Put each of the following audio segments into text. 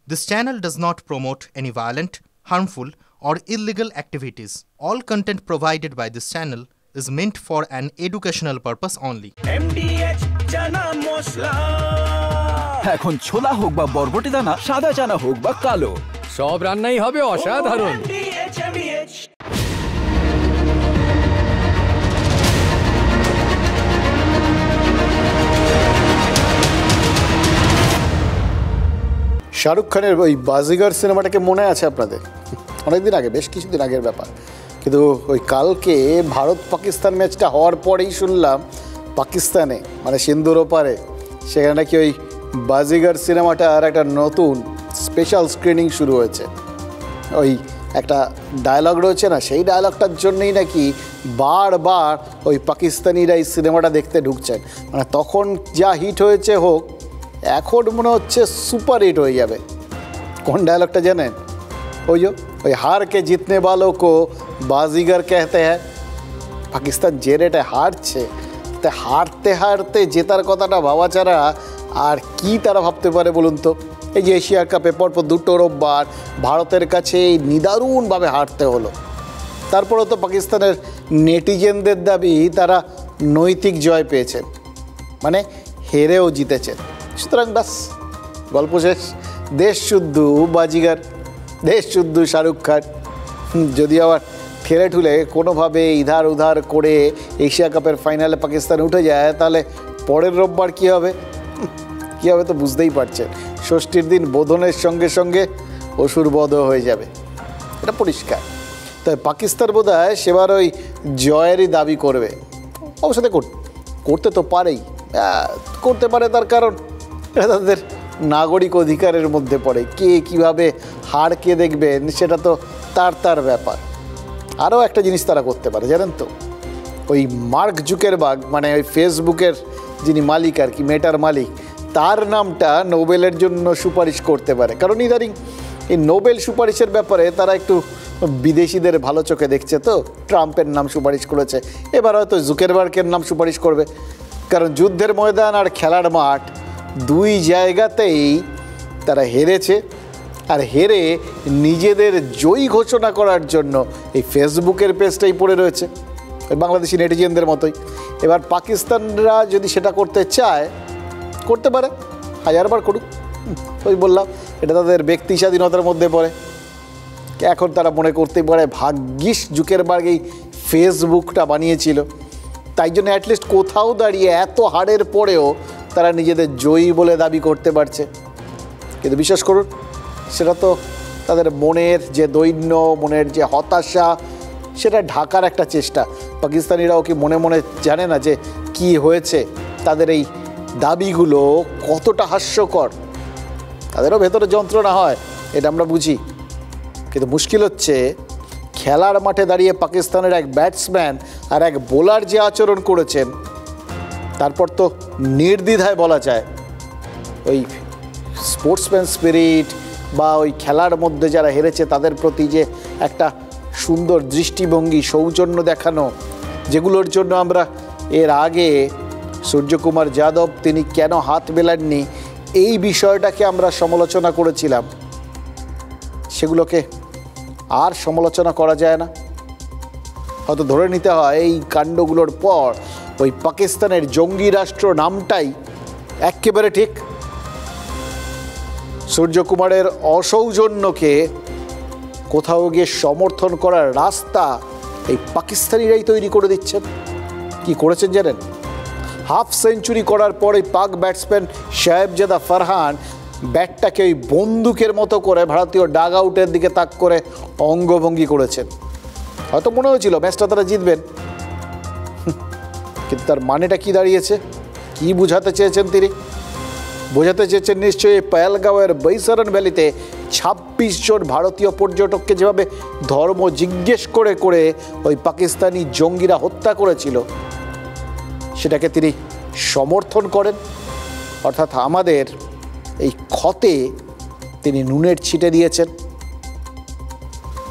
This channel does not promote any violent, harmful, or illegal activities. All content provided by this channel is meant for an educational purpose only. MDH chana masala এখন ছোলা হোক বা বরবটি দানা, সাদা চানা হোক বা কালো, সব রান্নাই হবে অসাধারণ। MDH শাহরুখ খানের ওই বাজিগার সিনেমাটাকে মনে আছে আপনাদের? অনেকদিন আগে, বেশ কিছুদিন আগের ব্যাপার, কিন্তু ওই কালকে ভারত পাকিস্তান ম্যাচটা হওয়ার পরেই শুনলাম পাকিস্তানে মানে সিন্ধুর ওপারে সেখানে নাকি ওই বাজিগার সিনেমাটার একটা নতুন স্পেশাল স্ক্রিনিং শুরু হয়েছে। ওই একটা ডায়লগ রয়েছে না, সেই ডায়লগটার জন্যই নাকি বারবার ওই পাকিস্তানিরা এই সিনেমাটা দেখতে ঢুকছেন। মানে তখন যা হিট হয়েছে হোক, এখন মনে হচ্ছে সুপার হিট হয়ে যাবে। কোন ডায়লগটা জানেন? ওই হার কে জিতনে वालों को बाजीगर कहते हैं। পাকিস্তান যে রেটে হারছে, তা হারতে হারতে জেতার কথাটা ভাবা ছাড়া আর কি তারা ভাবতে পারে বলুন তো? এই যে এশিয়া কাপে পরপর দুটো রোববার ভারতের কাছে নিদারুণভাবে হারতে হলো। তারপরে তো পাকিস্তানের নেটিজেনদের দাবি তারা নৈতিক জয় পেয়েছেন, মানে হেরেও জিতেছেন। সুতরাং বাস গল্প শেষ। দেশ শুদ্ধ বাজিগার, দেশ শুদ্ধ শাহরুখ খান। যদি আবার ঠেলে ঠুলে কোনোভাবে ইধার উধার করে এশিয়া কাপের ফাইনালে পাকিস্তান উঠে যায়, তাহলে পরের রোববার কী হবে তো বুঝতেই পারছেন। ষষ্ঠীর দিন বোধনের সঙ্গে সঙ্গে অসুর বধ হয়ে যাবে, এটা পরিষ্কার। তাই পাকিস্তান বোধহয় সেবার ওই জয়েরই দাবি করবে। অবশ্য করতে তো পারেই, করতে পারে, তার কারণ এটা তাদের নাগরিক অধিকারের মধ্যে পড়ে। কে কীভাবে হারকে দেখবেন সেটা তো তার ব্যাপার। আরও একটা জিনিস তারা করতে পারে জানেন তো, ওই মার্ক জুকারবার্গ মানে ওই ফেসবুকের যিনি মালিক আর কি, মেটার মালিক, তার নামটা নোবেলের জন্য সুপারিশ করতে পারে। কারণ ইদারিং এই নোবেল সুপারিশের ব্যাপারে তারা একটু বিদেশিদের ভালো চোখে দেখছে। তো ট্রাম্পের নাম সুপারিশ করেছে, এবার হয়তো জুকারবার্গের নাম সুপারিশ করবে। কারণ যুদ্ধের ময়দান আর খেলার মাঠ দুই জায়গাতেই তারা হেরেছে, আর হেরে নিজেদের জয়ী ঘোষণা করার জন্য এই ফেসবুকের পেজটাই পড়ে রয়েছে, ওই বাংলাদেশি নেটিজেনদের মতোই। এবার পাকিস্তানরা যদি সেটা করতে চায় করতে পারে, হাজারবার করুক। ওই বললাম, এটা তাদের ব্যক্তি স্বাধীনতার মধ্যে পড়ে। এখন তারা মনে করতেই পারে ভাগ্যিস জুকারবার্গ এই ফেসবুকটা বানিয়েছিল, তাই জন্য অ্যাটলিস্ট কোথাও দাঁড়িয়ে এত হারের পরেও তারা নিজেদের জয়ী বলে দাবি করতে পারছে। কিন্তু বিশ্বাস করুন, সেটা তো তাদের মনের যে দৈন্য, মনের যে হতাশা, সেটা ঢাকার একটা চেষ্টা। পাকিস্তানিরাও কি মনে মনে জানে না যে কি হয়েছে, তাদের এই দাবিগুলো কতটা হাস্যকর? তাদেরও ভেতরে যন্ত্রণা হয়, এটা আমরা বুঝি। কিন্তু মুশকিল হচ্ছে, খেলার মাঠে দাঁড়িয়ে পাকিস্তানের এক ব্যাটসম্যান আর এক বোলার যে আচরণ করেছেন, তারপর তো নির্দ্বিধায় বলা যায় ওই স্পোর্টসম্যান স্পিরিট বা ওই খেলার মধ্যে যারা হেরেছে তাদের প্রতি যে একটা সুন্দর দৃষ্টিভঙ্গি, সৌজন্য দেখানো, যেগুলোর জন্য আমরা এর আগে সূর্যকুমার যাদব তিনি কেন হাত মেলাননি এই বিষয়টাকে আমরা সমালোচনা করেছিলাম, সেগুলোকে আর সমালোচনা করা যায় না। হয়তো ধরে নিতে হয় এই কাণ্ডগুলোর পর ওই পাকিস্তানের জঙ্গি রাষ্ট্র নামটাই একেবারে ঠিক। সূর্যকুমারের অসৌজন্যকে কোথাও গিয়ে সমর্থন করার রাস্তা এই পাকিস্তানিরাই তৈরি করে দিচ্ছেন। কি করেছেন জানেন? হাফ সেঞ্চুরি করার পর এই পাক ব্যাটসম্যান সাহেবজাদা ফারহান ব্যাটটাকে ওই বন্দুকের মতো করে ভারতীয় ডাগ আউটের দিকে তাক করে অঙ্গভঙ্গি করেছেন। হয়তো মনে হয়েছিল ম্যাচটা তারা জিতবেন, কিন্তু তার মানেটা কি দাঁড়িয়েছে? কি বুঝাতে চেয়েছেন তিনি? বোঝাতে চেয়েছেন নিশ্চয়ই পেহেলগাঁওয়ের বৈসারন ভ্যালিতে 26 জন ভারতীয় পর্যটককে যেভাবে ধর্ম জিজ্ঞেস করে করে ওই পাকিস্তানি জঙ্গিরা হত্যা করেছিল, সেটাকে তিনি সমর্থন করেন। অর্থাৎ আমাদের এই ক্ষতে তিনি নুনের ছিটে দিয়েছেন।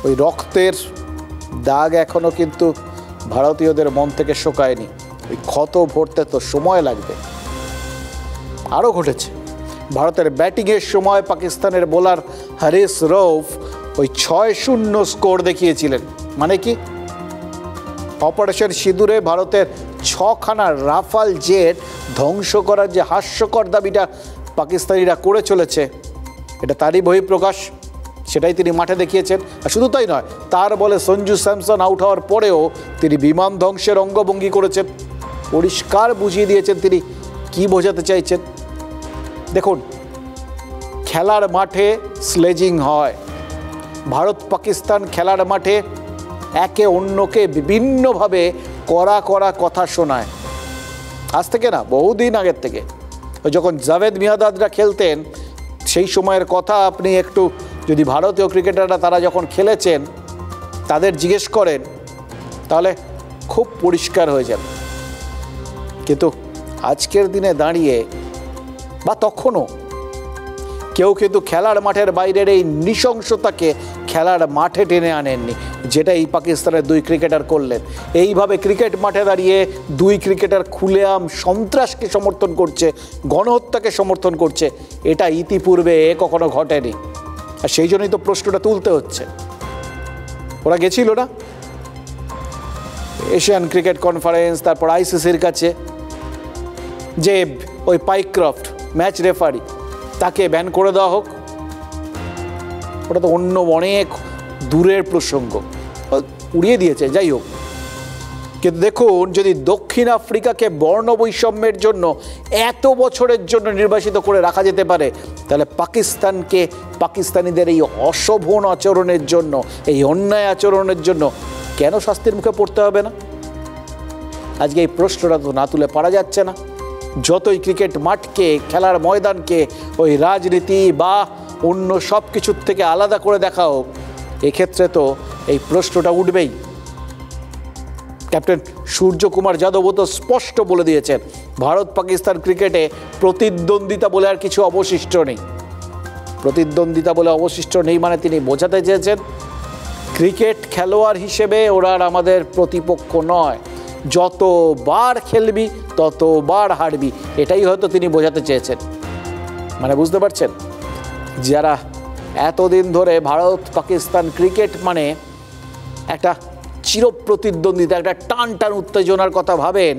ওই রক্তের দাগ এখনও কিন্তু ভারতীয়দের মন থেকে শোকায়নি। ওই ক্ষত ভরতে তো সময় লাগবে। আরও ঘটেছে, ভারতের ব্যাটিংয়ের সময় পাকিস্তানের বোলার হারিস রউফ ওই 6-0 স্কোর দেখিয়েছিলেন। মানে কি, অপারেশন সিঁদুরে ভারতের 6খানা রাফাল জেট ধ্বংস করার যে হাস্যকর দাবিটা পাকিস্তানিরা করে চলেছে, এটা তারই বহিঃপ্রকাশ। সেটাই তিনি মাঠে দেখিয়েছেন। আর শুধু তাই নয়, তার বলে সঞ্জু স্যামসন আউট হওয়ার পরেও তিনি বিমান ধ্বংসের অঙ্গভঙ্গি করেছেন। পরিষ্কার বুঝিয়ে দিয়েছেন তিনি কি বোঝাতে চাইছেন। দেখুন, খেলার মাঠে স্লেজিং হয়, ভারত পাকিস্তান খেলার মাঠে একে অন্যকে বিভিন্নভাবে কড়া কড়া কথা শোনায়। আজ থেকে না, বহুদিন আগের থেকে। যখন জাভেদ মিয়াঁদাদরা খেলতেন সেই সময়ের কথা আপনি একটু যদি ভারতীয় ক্রিকেটাররা তারা যখন খেলেছেন তাদের জিজ্ঞেস করেন তাহলে খুব পরিষ্কার হয়ে যাবে। কিন্তু আজকের দিনে দাঁড়িয়ে বা তখনও কেউ কিন্তু খেলার মাঠের বাইরের এই নৃশংসতাকে খেলার মাঠে টেনে আনেননি, যেটা এই পাকিস্তানের 2 ক্রিকেটার করলেন। এইভাবে ক্রিকেট মাঠে দাঁড়িয়ে 2 ক্রিকেটার খুলেআম সন্ত্রাসকে সমর্থন করছে, গণহত্যাকে সমর্থন করছে, এটা ইতিপূর্বে কখনো ঘটেনি। আর সেই জন্যই তো প্রশ্নটা তুলতে হচ্ছে। ওরা গেছিল না এশিয়ান ক্রিকেট কনফারেন্স, তারপর আইসিসির কাছে, যে ওই পাইক্রফট ম্যাচ রেফারি তাকে ব্যান করে দেওয়া হোক। ওটা তো অন্য অনেক দূরের প্রসঙ্গ, উড়িয়ে দিয়েছে। যাই হোক, কিন্তু দেখুন, যদি দক্ষিণ আফ্রিকাকে বর্ণ বৈষম্যের জন্য এত বছরের জন্য নির্বাসিত করে রাখা যেতে পারে, তাহলে পাকিস্তানকে পাকিস্তানিদের এই অশোভন আচরণের জন্য, এই অন্যায় আচরণের জন্য কেন শাস্তির মুখে পড়তে হবে না? আজকে এই প্রশ্নটা তো না তুলে পারা যাচ্ছে না। যতই ক্রিকেট মাঠকে, খেলার ময়দানকে ওই রাজনীতি বা অন্য সব কিছুর থেকে আলাদা করে দেখা হোক, এক্ষেত্রে তো এই প্রশ্নটা উঠবেই। ক্যাপ্টেন সূর্যকুমার যাদবও তো স্পষ্ট বলে দিয়েছেন, ভারত পাকিস্তান ক্রিকেটে প্রতিদ্বন্দ্বিতা বলে আর কিছু অবশিষ্ট নেই। প্রতিদ্বন্দ্বিতা বলে অবশিষ্ট নেই মানে তিনি বোঝাতে চেয়েছেন ক্রিকেট খেলোয়াড় হিসেবে ওরা আর আমাদের প্রতিপক্ষ নয়, যতবার খেলবি ততবার হারবি, এটাই হয়তো তিনি বোঝাতে চেয়েছেন। মানে বুঝতে পারছেন, যারা এতদিন ধরে ভারত পাকিস্তান ক্রিকেট মানে একটা চিরপ্রতিদ্বন্দ্বিতা, একটা টান টান উত্তেজনার কথা ভাবেন,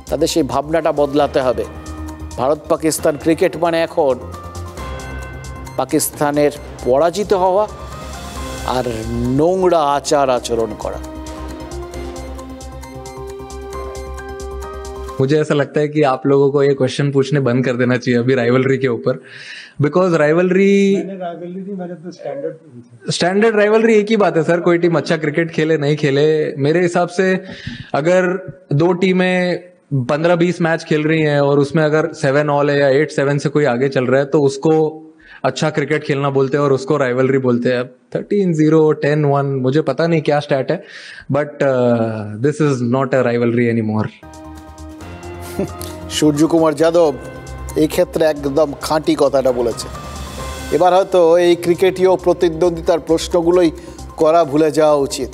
তাদের সেই ভাবনাটা বদলাতে হবে। ভারত পাকিস্তান ক্রিকেট মানে এখন পাকিস্তানের পরাজিত হওয়া আর নোংরা আচার আচরণ করা। मुझे ऐसा लगता है कि आप लोगों को ये क्वेश्चन पूछने बंद कर देना चाहिए अभी राइवलरी के ऊपर, बिकॉज राइवलरी स्टैंडर्ड राइवलरी एक ही बात है सर। कोई टीम अच्छा क्रिकेट खेले नहीं खेले, मेरे हिसाब से अगर 2 टीमें 15-20 मैच खेल रही हैं और उसमें अगर 7 ऑल है या 8-7 से कोई आगे चल रहा है तो उसको अच्छा क्रिकेट खेलना बोलते हैं और उसको राइवलरी बोलते हैं। 13-0, 10-1, मुझे पता नहीं क्या स्टैट है, but this is not a rivalry any more. Suryakumar Yadav এই ক্ষেত্রে একদম খাঁটি কথাটা বলেছে। এবার হয়তো এই ক্রিকেটীয় প্রতিদ্বন্দ্বিতার প্রশ্নগুলোই করা ভুলে যাওয়া উচিত।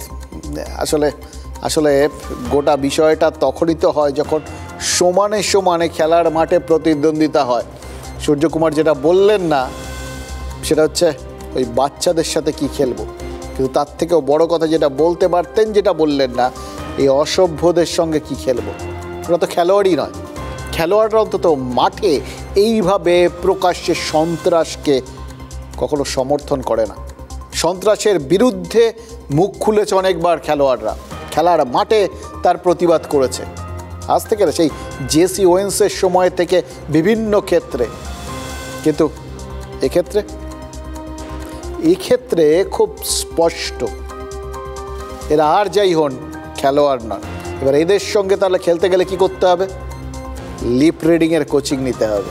আসলে গোটা বিষয়টা তখনই তো হয় যখন সমানে সমানে খেলার মাঠে প্রতিদ্বন্দ্বিতা হয়। সূর্যকুমার যেটা বললেন না সেটা হচ্ছে ওই বাচ্চাদের সাথে কি খেলবো, কিন্তু তার থেকেও বড় কথা যেটা বলতে পারতেন, যেটা বললেন না, এই অসভ্যদের সঙ্গে কি খেলবো। ওরা তো খেলোয়াড়ই নয়। খেলোয়াড়রা অন্তত মাঠে এইভাবে প্রকাশ্যে সন্ত্রাসকে কখনো সমর্থন করে না। সন্ত্রাসের বিরুদ্ধে মুখ খুলেছে অনেকবার খেলোয়াড়রা, খেলার মাঠে তার প্রতিবাদ করেছে। আজ থেকে না, সেই জেসি ওয়েন্সের সময় থেকে বিভিন্ন ক্ষেত্রে। কিন্তু এক্ষেত্রে খুব স্পষ্ট এরা আর যাই হন খেলোয়াড় নয়। এবার এদের সঙ্গে তাহলে খেলতে গেলে কি করতে হবে? লিপ রিডিংয়ের কোচিং নিতে হবে।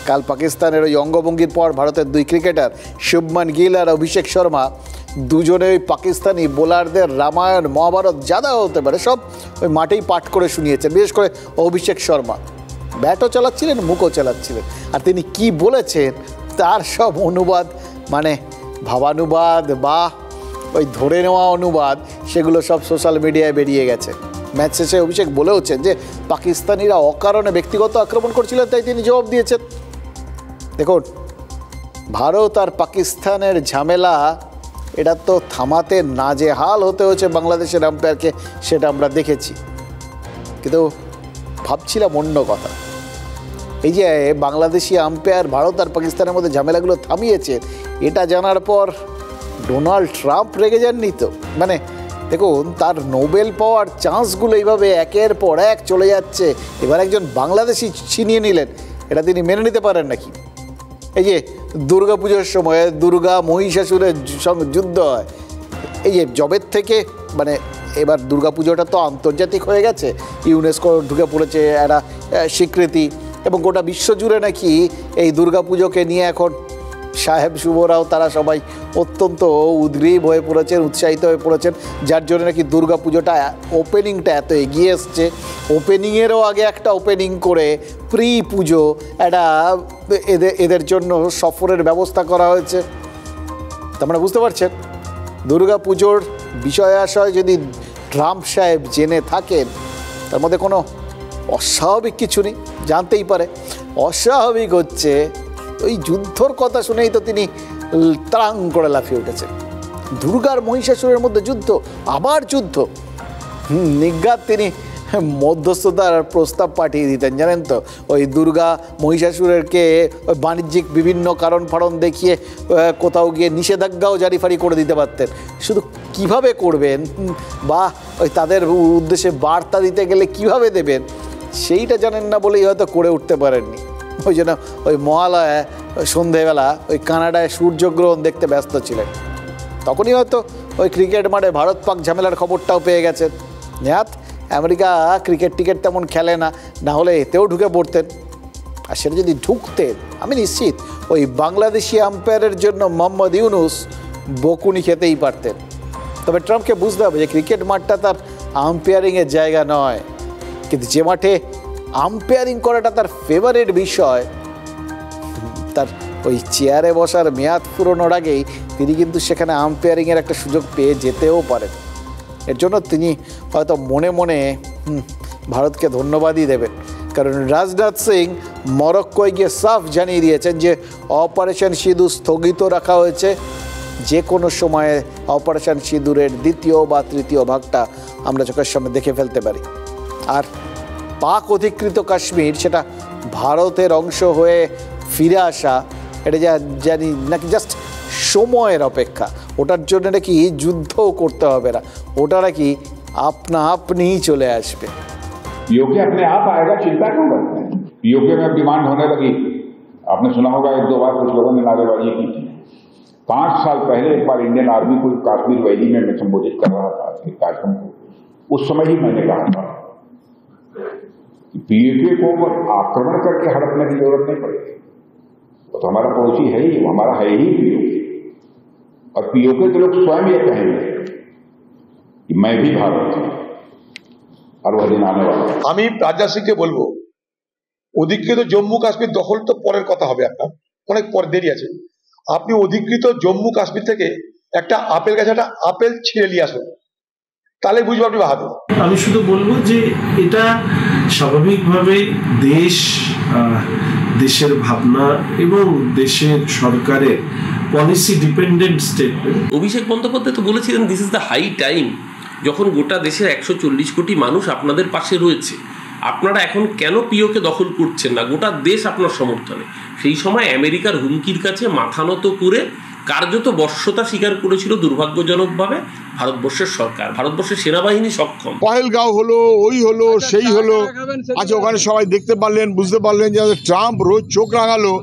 কাল পাকিস্তানের ওই অঙ্গভঙ্গির পর ভারতের 2 ক্রিকেটার শুভমান গিল আর অভিষেক শর্মা দুজনে ওই পাকিস্তানি বোলারদের রামায়ণ মহাভারত যা হতে পারে সব ওই মাঠেই পাঠ করে শুনিয়েছেন। বিশেষ করে অভিষেক শর্মা ব্যাটও চালাচ্ছিলেন, মুখও চালাচ্ছিলেন, আর তিনি কি বলেছেন তার সব অনুবাদ, মানে ভাবানুবাদ বা ওই ধরে নেওয়া অনুবাদ, সেগুলো সব সোশ্যাল মিডিয়ায় বেরিয়ে গেছে। ম্যাচ শেষে অভিষেক বলেওছেন যে পাকিস্তানিরা অকারণে ব্যক্তিগত আক্রমণ করছিলেন, তাই তিনি জবাব দিয়েছেন। দেখুন, ভারত আর পাকিস্তানের ঝামেলা এটা তো থামাতে নাজেহাল হতে হচ্ছে বাংলাদেশের আম্পায়ারকে, সেটা আমরা দেখেছি। কিন্তু ভাবছিলাম অন্য কথা, এই যে বাংলাদেশি আম্পায়ার ভারত আর পাকিস্তানের মধ্যে ঝামেলাগুলো থামিয়েছে, এটা জানার পর ডোনাল্ড ট্রাম্প রেগে যাননি তো? মানে দেখুন, তার নোবেল পাওয়ার চান্সগুলো এইভাবে একের পর এক চলে যাচ্ছে, এবার একজন বাংলাদেশি ছিনিয়ে নিলেন, এটা তিনি মেনে নিতে পারেন নাকি? এই যে দুর্গা পুজোর সময় দুর্গা মহিষাসুরের সঙ্গে যুদ্ধ হয়, এই যে জবের থেকে মানে এবার দুর্গা পুজোটা তো আন্তর্জাতিক হয়ে গেছে, ইউনেস্কো ঢুকে পড়েছে একটা স্বীকৃতি, এবং গোটা বিশ্বজুড়ে নাকি এই দুর্গা পুজোকে নিয়ে এখন সাহেব শুভরাও তারা সবাই অত্যন্ত উদ্গ্রীব হয়ে পড়েছেন, উৎসাহিত হয়ে পড়েছেন, যার জন্য নাকি দুর্গা পুজোটা ওপেনিংটা এত এগিয়ে এসছে। ওপেনিংয়েরও আগে একটা ওপেনিং করে প্রি পুজো একটা এদের জন্য সফরের ব্যবস্থা করা হয়েছে। তোমরা বুঝতে পারছেন, দুর্গা পুজোর বিষয় আশয় যদি ট্রাম্প সাহেব জেনে থাকেন, তার মধ্যে কোনো অস্বাভাবিক কিছু নেই, জানতেই পারে। অস্বাভাবিক হচ্ছে ওই যুদ্ধর কথা শুনেই তো তিনি ত্রাং করে লাফিয়ে উঠেছেন। দুর্গার মহিষাসুরের মধ্যে যুদ্ধ, আবার যুদ্ধ। নিজ্ঞাত তিনি মধ্যস্থতার প্রস্তাব পাঠিয়ে দিতেন, জানেন তো, ওই দুর্গা মহিষাসুরকে ওই বাণিজ্যিক বিভিন্ন কারণ ফারণ দেখিয়ে কোথাও গিয়ে নিষেধাজ্ঞাও জারি ফারি করে দিতে পারতেন। শুধু কিভাবে করবেন বা ওই তাদের উদ্দেশ্যে বার্তা দিতে গেলে কিভাবে দেবেন, সেইটা জানেন না বলেই হয়তো করে উঠতে পারেননি। ওই জন্য ওই মহালয়া সন্ধেবেলা ওই কানাডায় সূর্যগ্রহণ দেখতে ব্যস্ত ছিলেন। তখনই হয়তো ওই ক্রিকেট মাঠে ভারত পাক ঝামেলার খবরটাও পেয়ে গেছেন। নেহাত আমেরিকা ক্রিকেট টিকেট তেমন খেলে না, না হলে এতেও ঢুকে পড়তেন। আর সেটা যদি ঢুকতেন, আমি নিশ্চিত ওই বাংলাদেশি আম্পায়ারের জন্য মোহাম্মদ ইউনুস বকুনি খেতেই পারতেন। তবে ট্রাম্পকে বুঝতে হবে যে ক্রিকেট মাঠটা তার আম্পায়ারিংয়ের জায়গা নয়, কিন্তু যে মাঠে আম্পায়ারিং করাটা তার ফেভারিট বিষয়, তার ওই চেয়ারে বসার মেয়াদ ফুরোনোর আগেই তিনি কিন্তু সেখানে আম্পায়ারিংয়ের একটা সুযোগ পেয়ে যেতেও পারেন। এর জন্য তিনি হয়তো মনে মনে ভারতকে ধন্যবাদই দেবেন, কারণ রাজনাথ সিং মরক্কোয় গিয়ে সাফ জানিয়ে দিয়েছেন যে অপারেশন সিঁদুর স্থগিত রাখা হয়েছে, যে কোনো সময়ে অপারেশন সিঁদুরের দ্বিতীয় বা তৃতীয় ভাগটা আমরা চোখের সামনে দেখে ফেলতে পারি। আর পাক অধিকৃত কাশ্মীর সেটা ভারতের অংশ হয়ে ফিরে আসা, এটা জানি নাকি জাস্ট সময়ের অপেক্ষা, ওটার জন্য নাকি যুদ্ধও করতে হবে না, ওটা নাকি আপনা আপনিই চলে আসবে। पीओके अपने आप आएगा, चिंता क्यों करते हैं? पीओके में डिमांड होने लगी, आपने सुना होगा एक दो बार कुछ लोगों ने नारेबाजी की थी। 5 साल पहले एक बार इंडियन आर्मी को कश्मीर वैली में मैं संबोधित कर रहा था एक कार्यक्रम को, उस समय ही मैंने कहा था पीओके को आक्रमण करके हड़पने की जरूरत नहीं पड़ेगी, वो तो हमारा पड़ोसी है ही, वो हमारा है ही पीओके। और पीओके के लोग स्वयं ये कहेंगे कि मैं भी भारत हूं और वह दिन आने वाला। আমি রাজনাথ সিংকে বলবো, অধিকৃত জম্মু কাশ্মীর দখল তো পরের কথা হবে, আপনার অনেক পর দেরি আছে। আপনি অধিকৃত জম্মু কাশ্মীর থেকে একটা আপেল গাছে একটা আপেল ছিঁড়ে নিয়ে আসুন, তাহলে বুঝবো আপনি বাহাদুর। আমি শুধু বলবো যে এটা স্বাভাবিকভাবে দেশের ভাবনা এবং দেশের সরকারের policy dependent statement. Abhishek Bandyopadhyay তো বলেছিলেন this is the high time, যখন গোটা দেশের 140 কোটি মানুষ আপনাদের পাশে রয়েছে, আপনারা এখন কেন পিওকে দখল করছেন না? গোটা দেশ আপনার সমর্থনে। সেই সময় আমেরিকার হুমকির কাছে মাথা নত করে কার্যত বর্ষতা স্বীকার করেছিল দুর্ভাগ্যজনকভাবে ভারতবর্ষের সরকার, ভারতবর্ষের সেনাবাহিনী সক্ষম। পহেলগাঁও হলো, ওই হলো, সেই হলো, আচ্ছা ওখানে সবাই দেখতে পারলেন, বুঝতে পারলেন যে ট্রাম্প রোজ চোখ রাঙালো,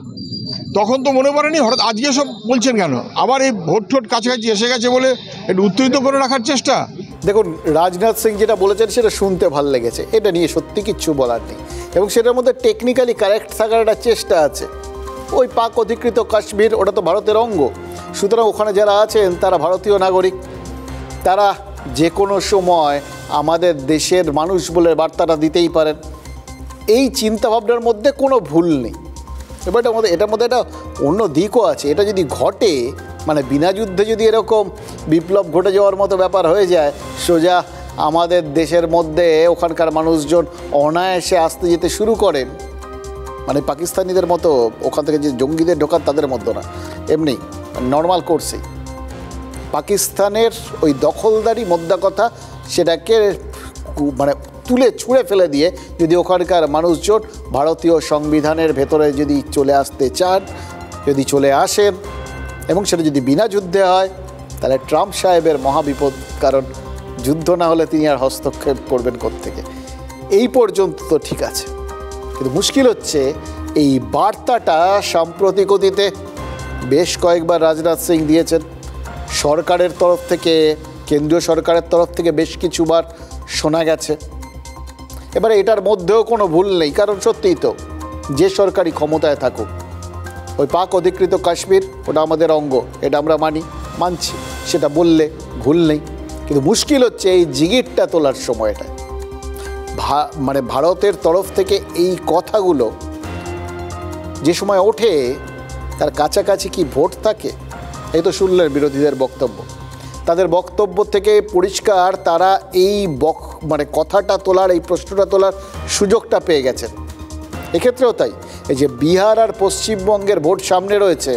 তখন তো মনে পড়েনি, হঠাৎ আজকে সব বলছেন কেন? আবার এই ভোট ঠোট কাছাকাছি এসে গেছে বলে একটু উত্তেজিত করে রাখার চেষ্টা। দেখুন, রাজনাথ সিং যেটা বলেছেন সেটা শুনতে ভালো লেগেছে, এটা নিয়ে সত্যি কিচ্ছু বলার নেই, এবং সেটার মধ্যে টেকনিক্যালি কারেক্ট থাকার একটা চেষ্টা আছে। ওই পাক অধিকৃত কাশ্মীর ওটা তো ভারতের অঙ্গ, সুতরাং ওখানে যারা আছেন তারা ভারতীয় নাগরিক, তারা যে কোনো সময় আমাদের দেশের মানুষ বলে বার্তাটা দিতেই পারেন। এই চিন্তাভাবনার মধ্যে কোনো ভুল নেই। এবার এটার মধ্যে একটা অন্য দিকও আছে, এটা যদি ঘটে, মানে বিনা যুদ্ধে যদি এরকম বিপ্লব ঘটে যাওয়ার মতো ব্যাপার হয়ে যায়, সোজা আমাদের দেশের মধ্যে ওখানকার মানুষজন অনায়াসে আসতে যেতে শুরু করেন, মানে পাকিস্তানিদের মতো ওখান থেকে যে জঙ্গিদের ঢোকান তাদের মতো না, এমনি নর্মাল কোর্সেই পাকিস্তানের ওই দখলদারি মোদ্দা কথা সেটাকে মানে তুলে ছুঁড়ে ফেলে দিয়ে যদি ওখানকার মানুষজন ভারতীয় সংবিধানের ভেতরে যদি চলে আসতে চান, যদি চলে আসেন এবং সেটা যদি বিনা যুদ্ধে হয়, তাহলে ট্রাম্প সাহেবের মহাবিপদ। কারণ যুদ্ধ না হলে তিনি আর হস্তক্ষেপ করবেন কোত্থেকে। এই পর্যন্ত তো ঠিক আছে, কিন্তু মুশকিল হচ্ছে এই বার্তাটা সাম্প্রতিক অতীতে বেশ কয়েকবার রাজনাথ সিং দিয়েছেন, সরকারের তরফ থেকে, কেন্দ্রীয় সরকারের তরফ থেকে বেশ কিছুবার শোনা গেছে। এবারে এটার মধ্যেও কোনো ভুল নেই, কারণ সত্যিই তো যে সরকারি ক্ষমতায় থাকুক, ওই পাক অধিকৃত কাশ্মীর ওটা আমাদের অঙ্গ, এটা আমরা মানছি, সেটা বললে ভুল নেই। কিন্তু মুশকিল হচ্ছে এই জিগিরটা তোলার সময়টায় মানে ভারতের তরফ থেকে এই কথাগুলো যে সময় ওঠে তার কাছাকাছি কি ভোট থাকে? এই তো শুনলেন বিরোধীদের বক্তব্য, তাদের বক্তব্য থেকে পরিষ্কার তারা এই মানে কথাটা তোলার, এই প্রশ্নটা তোলার সুযোগটা পেয়ে গেছেন। এক্ষেত্রেও তাই, এই যে বিহার আর পশ্চিমবঙ্গের ভোট সামনে রয়েছে,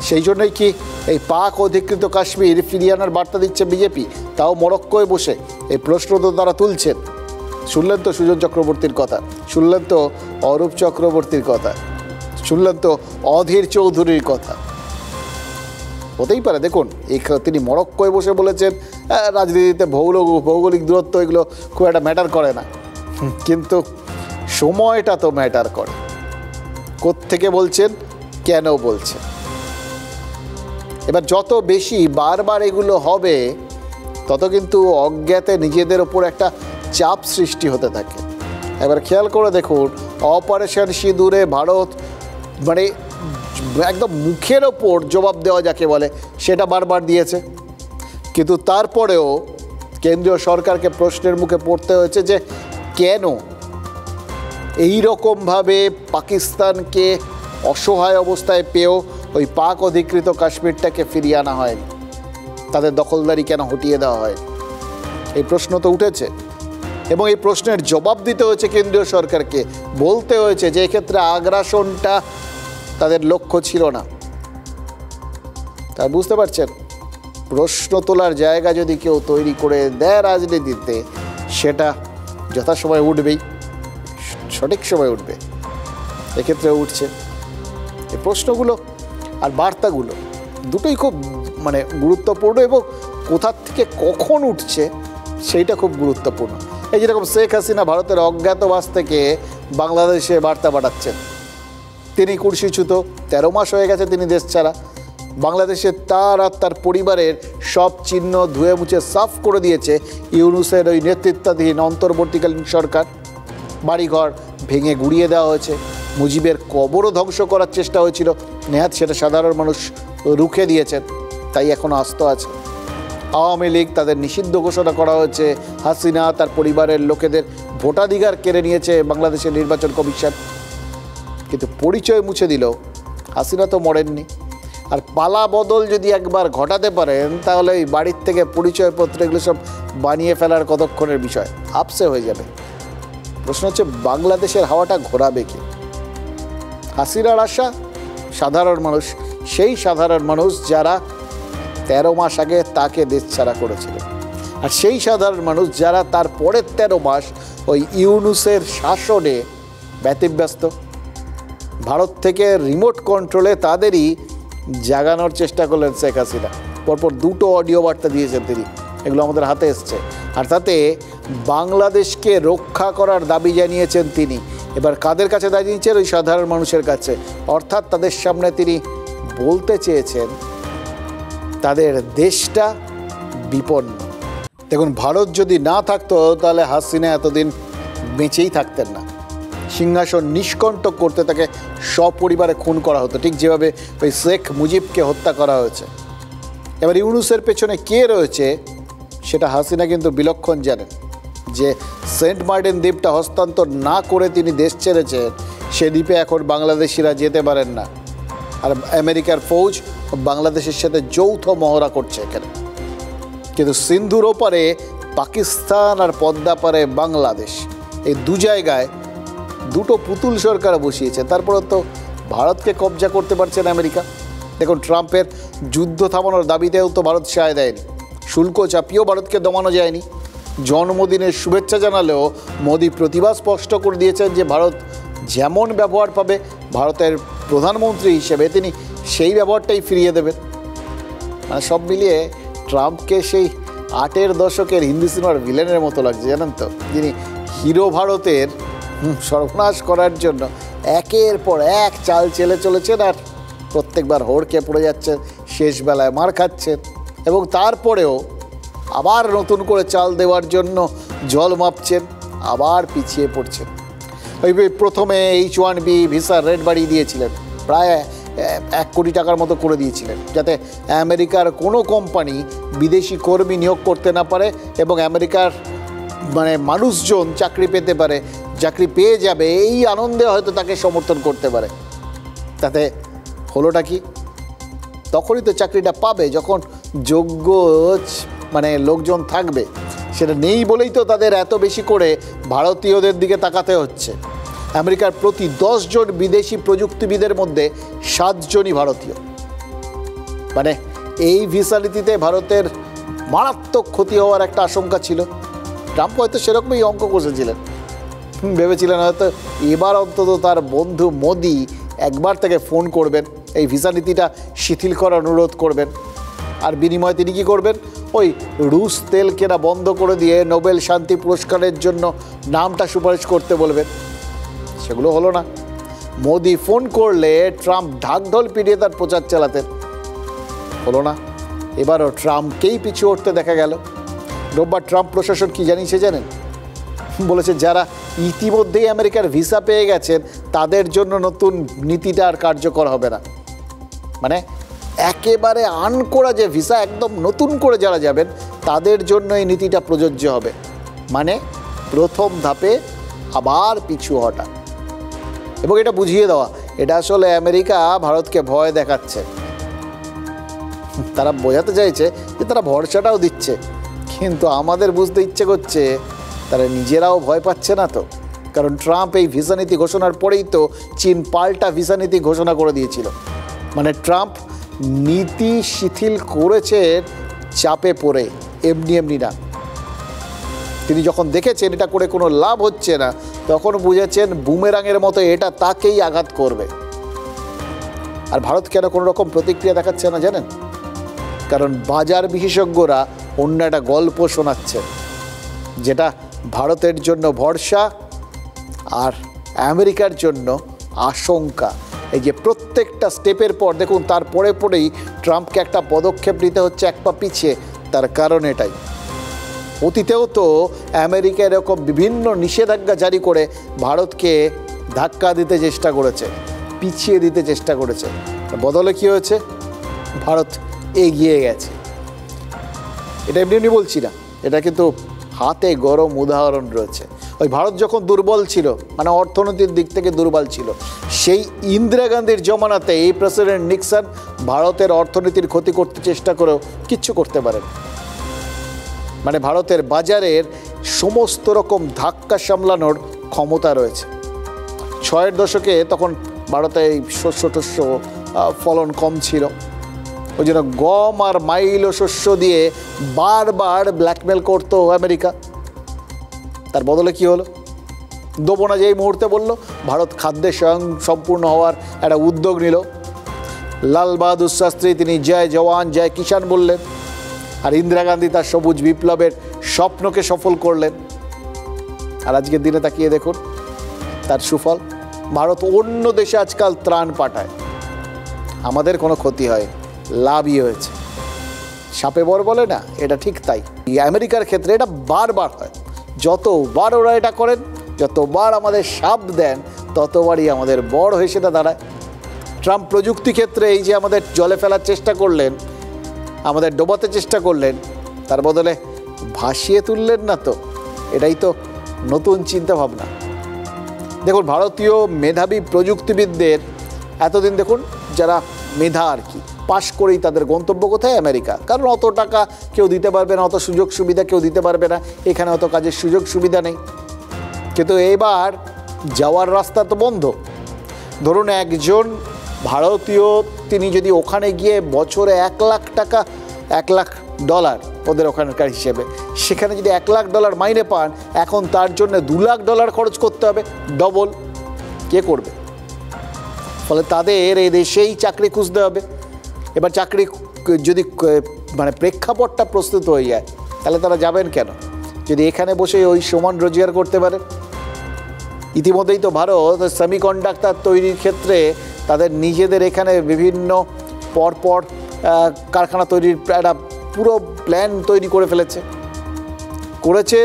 সেই জন্যই কি এই পাক অধিকৃত কাশ্মীর ফিরিয়ে আনার বার্তা দিচ্ছে বিজেপি, তাও মরক্কোয় বসে? এই প্রশ্ন তো তারা তুলছেন। শুনলেন তো সুজন চক্রবর্তীর কথা, শুনলেন তো অরূপ চক্রবর্তীর কথা, শুনলেন তো অধীর চৌধুরীর কথা। হতেই পারে, দেখুন তিনি মরক্কোয় বসে বলেছেন রাজনীতিতে ভৌগোলিক দূরত্ব এগুলো খুব একটা ম্যাটার করে না, কিন্তু সময়টা তো ম্যাটার করে। কোত্থেকে বলছেন, কেন বলছেন? এবার যত বেশি বারবার এগুলো হবে তত কিন্তু অজ্ঞাতে নিজেদের ওপর একটা চাপ সৃষ্টি হতে থাকে। এবার খেয়াল করে দেখুন, অপারেশন সিঁদুরে ভারত মানে একদম মুখের ওপর জবাব দেওয়া যাকে বলে সেটা বারবার দিয়েছে, কিন্তু তারপরেও কেন্দ্রীয় সরকারকে প্রশ্নের মুখে পড়তে হয়েছে যে কেন এই রকমভাবে পাকিস্তানকে অসহায় অবস্থায় পেয়েও ওই পাক অধিকৃত কাশ্মীরটাকে ফিরিয়ে আনা হয়নি, তাদের দখলদারি কেন হটিয়ে দেওয়া হয়? এই প্রশ্ন তো উঠেছে এবং এই প্রশ্নের জবাব দিতে হয়েছে কেন্দ্রীয় সরকারকে। বলতে হয়েছে যে এক্ষেত্রে আগ্রাসনটা তাদের লক্ষ্য ছিল না। তা বুঝতে পারছেন, প্রশ্ন তোলার জায়গা যদি কেউ তৈরি করে দেয় রাজনীতিতে, সেটা যথাসময় উঠবেই, সঠিক সময় উঠবে। এক্ষেত্রে উঠছে এই প্রশ্নগুলো আর বার্তাগুলো, দুটোই খুব মানে গুরুত্বপূর্ণ এবং কোথার থেকে কখন উঠছে সেইটা খুব গুরুত্বপূর্ণ। এই যেরকম শেখ হাসিনা ভারতের অজ্ঞাতবাস থেকে বাংলাদেশে বার্তা পাঠাচ্ছেন, তিনি কুর্সিচ্যুত, 13 মাস হয়ে গেছে তিনি দেশ ছাড়া। বাংলাদেশে তার আর তার পরিবারের সব চিহ্ন ধুয়ে মুছে সাফ করে দিয়েছে ইউনূসের ওই নেতৃত্বাধীন অন্তর্বর্তীকালীন সরকার। বাড়িঘর ভেঙে গুড়িয়ে দেওয়া হয়েছে, মুজিবের কবরও ধ্বংস করার চেষ্টা হয়েছিল, নেহাত সেটা সাধারণ মানুষ রুখে দিয়েছেন, তাই এখনও আস্ত আছে। আওয়ামী লীগ তাদের নিষিদ্ধ ঘোষণা করা হয়েছে, হাসিনা তার পরিবারের লোকেদের ভোটাধিকার কেড়ে নিয়েছে বাংলাদেশের নির্বাচন কমিশন। কিন্তু পরিচয় মুছে দিল, হাসিনা তো মরেননি। আর পালা বদল যদি একবার ঘটাতে পারেন তাহলে ওই বাড়ির থেকে পরিচয়পত্র এগুলো সব বানিয়ে ফেলার কতক্ষণের বিষয়, আপসে হয়ে যাবে। প্রশ্ন হচ্ছে বাংলাদেশের হাওয়াটা ঘোরাবে কে? হাসিনার আশা সাধারণ মানুষ, সেই সাধারণ মানুষ যারা 13 মাস আগে তাকে দেশ ছাড়া করেছিল, আর সেই সাধারণ মানুষ যারা তার পরের 13 মাস ওই ইউনূসের শাসনে ব্যতিব্যস্ত। ভারত থেকে রিমোট কন্ট্রোলে তাদেরই জাগানোর চেষ্টা করলেন শেখ হাসিনা। পরপর 2টো অডিও বার্তা দিয়েছেন তিনি, এগুলো আমাদের হাতে এসছে। আর তাতে বাংলাদেশকে রক্ষা করার দাবি জানিয়েছেন তিনি। এবার কাদের কাছে দাঁড়িয়েছেন? ওই সাধারণ মানুষের কাছে। অর্থাৎ তাদের সামনে তিনি বলতে চেয়েছেন তাদের দেশটা বিপন্ন। দেখুন, ভারত যদি না থাকতো তাহলে হাসিনা এতদিন বেঁচেই থাকতেন না। সিংহাসন নিষ্কণ্টক করতে তাকে সপরিবারে খুন করা হতো, ঠিক যেভাবে ওই শেখ মুজিবকে হত্যা করা হয়েছে। এবার ইউনূসের পেছনে কে রয়েছে সেটা হাসিনা কিন্তু বিলক্ষণ জানেন। যে সেন্ট মার্টিন দ্বীপটা হস্তান্তর না করে তিনি দেশ ছেড়েছেন, সে দ্বীপে এখন বাংলাদেশিরা যেতে পারেন না। আর আমেরিকার ফৌজ বাংলাদেশের সাথে যৌথ মহড়া করছে এখানে। কিন্তু সিন্ধুর ওপারে পাকিস্তান আর পদ্মা পারে বাংলাদেশ, এই দু জায়গায় দুটো পুতুল সরকার বসিয়েছে, তারপরে তো ভারতকে কবজা করতে পারছেন আমেরিকা। দেখুন, ট্রাম্পের যুদ্ধ থামানোর দাবিতেও তো ভারত সায় দেয়নি, শুল্ক চাপিয়েও ভারতকে দমানো যায়নি। জন্মদিনের শুভেচ্ছা জানালেও মোদি প্রতিবাদ স্পষ্ট করে দিয়েছেন যে ভারত যেমন ব্যবহার পাবে ভারতের প্রধানমন্ত্রী হিসেবে তিনি সেই ব্যবহারটাই ফিরিয়ে দেবেন। মানে সব মিলিয়ে ট্রাম্পকে সেই 8-এর দশকের হিন্দি সিনেমার ভিলেনের মতো লাগছে, জানেন তো, যিনি হিরো ভারতের সর্বনাশ করার জন্য একের পর এক চাল চেলে চলেছেন আর প্রত্যেকবার হড়কে পড়ে যাচ্ছেন, শেষ বেলায় মার খাচ্ছেন এবং তারপরেও আবার নতুন করে চাল দেওয়ার জন্য জল মাপছেন, আবার পিছিয়ে পড়ছেন। ওই প্রথমে H-1B ভিসার রেট বাড়িয়ে দিয়েছিলেন, প্রায় 1 কোটি টাকার মতো করে দিয়েছিলেন, যাতে আমেরিকার কোনো কোম্পানি বিদেশি কর্মী নিয়োগ করতে না পারে এবং আমেরিকার মানুষজন চাকরি পেতে পারে, চাকরি পেয়ে যাবে এই আনন্দে হয়তো তাকে সমর্থন করতে পারে। তাতে হলোটা কি? তখনই তো চাকরিটা পাবে যখন যোগ্য লোকজন থাকবে। সেটা নেই বলেই তো তাদের এত বেশি করে ভারতীয়দের দিকে তাকাতে হচ্ছে। আমেরিকার প্রতি 10 জন বিদেশি প্রযুক্তিবিদের মধ্যে 7 জনই ভারতীয়। এই ভিসা নীতিতে ভারতের মারাত্মক ক্ষতি হওয়ার একটা আশঙ্কা ছিল। ট্রাম্প হয়তো সেরকমই অঙ্ক কষেছিলেন, ভেবেছিলেন হয়তো এবার অন্তত তার বন্ধু মোদি একবার থেকে ফোন করবেন, এই ভিসা নীতিটা শিথিল করার অনুরোধ করবেন, আর বিনিময়ে তিনি কী করবেন, ওই রুশ তেল কেনা বন্ধ করে দিয়ে নোবেল শান্তি পুরস্কারের জন্য নামটা সুপারিশ করতে বলবেন। সেগুলো হলো না। মোদি ফোন করলে ট্রাম্প ঢাকঢোল পিটিয়ে তার প্রচার চালাতেন, হলো না। এবারও ট্রাম্পকেই পিছু উঠতে দেখা গেল। রোববার ট্রাম্প প্রশাসন কি জানিয়েছে জানেন? বলেছে যারা ইতিমধ্যেই আমেরিকার ভিসা পেয়ে গেছেন তাদের জন্য নতুন নীতিটা আর কার্যকর হবে না। একেবারে আনকোরা যে ভিসা, একদম নতুন করে যারা যাবেন তাদের জন্য এই নীতিটা প্রযোজ্য হবে। প্রথম ধাপে আবার পিছু হটা এবং এটা বুঝিয়ে দেওয়া, এটা আসলে আমেরিকা ভারতকে ভয় দেখাচ্ছে। তারা বোঝাতে চাইছে যে তারা ভরসাটাও দিচ্ছে, কিন্তু আমাদের বুঝতে ইচ্ছে করছে তারা নিজেরাও ভয় পাচ্ছে না তো। কারণ ট্রাম্প এই ভিসা নীতি ঘোষণার পরেই তো চীন পাল্টা ভিসা নীতি ঘোষণা করে দিয়েছিল। ট্রাম্প নীতি শিথিল করেছেন চাপে পড়ে, এমনি না। তিনি যখন দেখেছেন এটা করে কোনো লাভ হচ্ছে না, তখন বুঝেছেন বুমেরাঙের মতো এটা তাকেই আঘাত করবে। আর ভারত কেন কোনো রকম প্রতিক্রিয়া দেখাচ্ছে না জানেন? কারণ বাজার বিশেষজ্ঞরা অন্য একটা গল্প শোনাচ্ছে, যেটা ভারতের জন্য ভরসা আর আমেরিকার জন্য আশঙ্কা। এই যে প্রত্যেকটা স্টেপের পর দেখুন তার পরেই ট্রাম্পকে একটা পদক্ষেপ নিতে হচ্ছে এক পা পিছিয়ে। তার কারণ এটাই, অতীতেও তো আমেরিকা এরকম বিভিন্ন নিষেধাজ্ঞা জারি করে ভারতকে ধাক্কা দিতে চেষ্টা করেছে, পিছিয়ে দিতে চেষ্টা করেছে। বদলে কী হয়েছে? ভারত এগিয়ে গেছে। এটা এমনি বলছি না, এটা কিন্তু হাতে গরম উদাহরণ রয়েছে। ওই ভারত যখন দুর্বল ছিল, অর্থনৈতিক দিক থেকে দুর্বল ছিল, সেই ইন্দিরা গান্ধীর জমানাতে এই প্রেসিডেন্ট নিক্সন ভারতের অর্থনীতির ক্ষতি করতে চেষ্টা করেও কিচ্ছু করতে পারেন। ভারতের বাজারের সমস্ত রকম ধাক্কা সামলানোর ক্ষমতা রয়েছে। 6-এর দশকে তখন ভারতে এই শস্য ফলন কম ছিল, ওই জন্য গম আর মাইলো শস্য দিয়ে বারবার ব্ল্যাকমেল করতো আমেরিকা। তার বদলে কি হলো? দেবো না যেই মুহূর্তে বলল, ভারত খাদ্যে স্বয়ংসম্পূর্ণ হওয়ার একটা উদ্যোগ নিল। লাল বাহাদুর শাস্ত্রী তিনি জয় জওয়ান জয় কিষাণ বললেন, আর ইন্দিরা গান্ধী তার সবুজ বিপ্লবের স্বপ্নকে সফল করলেন। আর আজকের দিনে তাকিয়ে দেখুন তার সুফল। ভারত অন্য দেশে আজকাল ত্রাণ পাঠায়, আমাদের কোনো ক্ষতি হয়, লাভই হয়েছে। সাপে বর বলে না, এটা ঠিক তাই। আমেরিকার ক্ষেত্রে এটা বারবার হয়। যতবার ওরা এটা করেন, যতবার আমাদের সাপ দেন, ততবারই আমাদের বড় হয়ে সেটা দাঁড়ায়। ট্রাম্প প্রযুক্তি ক্ষেত্রে এই যে আমাদের জলে ফেলার চেষ্টা করলেন, আমাদের ডোবাতে চেষ্টা করলেন, তার বদলে ভাসিয়ে তুললেন না তো। এটাই তো নতুন চিন্তাভাবনা। দেখুন ভারতীয় মেধাবী প্রযুক্তিবিদদের এতদিন দেখুন যারা মেধা আর কি পাশ করেই তাদের গন্তব্য কোথায়? আমেরিকা। কারণ অত টাকা কেউ দিতে পারবে না, অত সুযোগ সুবিধা কেউ দিতে পারবে না, এখানে অত কাজের সুযোগ সুবিধা নেই। কিন্তু এবার যাওয়ার রাস্তা তো বন্ধ। ধরুন একজন ভারতীয় তিনি যদি ওখানে গিয়ে বছরে $1,00,000 $1,00,000 ওদের ওখানকার হিসেবে, সেখানে যদি $1,00,000 মাইনে পান, এখন তার জন্য $2,00,000 খরচ করতে হবে, ডবল। কে করবে? ফলে তাদের এই দেশেই চাকরি খুঁজতে হবে। এবার চাকরি যদি মানে প্রেক্ষাপটটা প্রস্তুত হয়ে যায়, তাহলে তারা যাবেন কেন যদি এখানে বসে ওই সমান রোজগার করতে পারে? ইতিমধ্যেই তো ভারত সেমিকন্ডাক্টর তৈরির ক্ষেত্রে তাদের নিজেদের এখানে বিভিন্ন পরপর কারখানা তৈরির একটা পুরো প্ল্যান তৈরি করে ফেলেছে।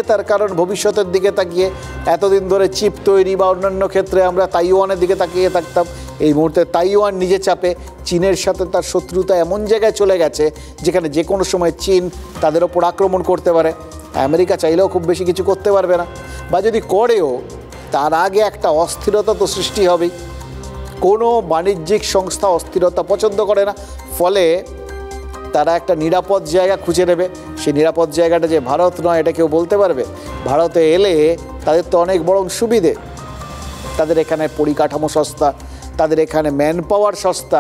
তার কারণ ভবিষ্যতের দিকে তাকিয়ে এতদিন ধরে চিপ তৈরি বা অন্যান্য ক্ষেত্রে আমরা তাইওয়ানের দিকে তাকিয়ে থাকতাম। এই মুহূর্তে তাইওয়ান নিজে চাপে চীনের সাথে তার শত্রুতা এমন জায়গায় চলে গেছে যেখানে যে কোনো সময় চীন তাদের ওপর আক্রমণ করতে পারে। আমেরিকা চাইলেও খুব বেশি কিছু করতে পারবে না, বা যদি করেও তার আগে একটা অস্থিরতা তো সৃষ্টি হবেই। কোনো বাণিজ্যিক সংস্থা অস্থিরতা পছন্দ করে না, ফলে তারা একটা নিরাপদ জায়গা খুঁজে নেবে। সেই নিরাপদ জায়গাটা যে ভারত নয় এটা কেউ বলতে পারবে? ভারতে এলে তাদের তো অনেক বরং সুবিধে, তাদের এখানে পরিকাঠামো সস্তা, তাদের এখানে ম্যান পাওয়ার সস্তা,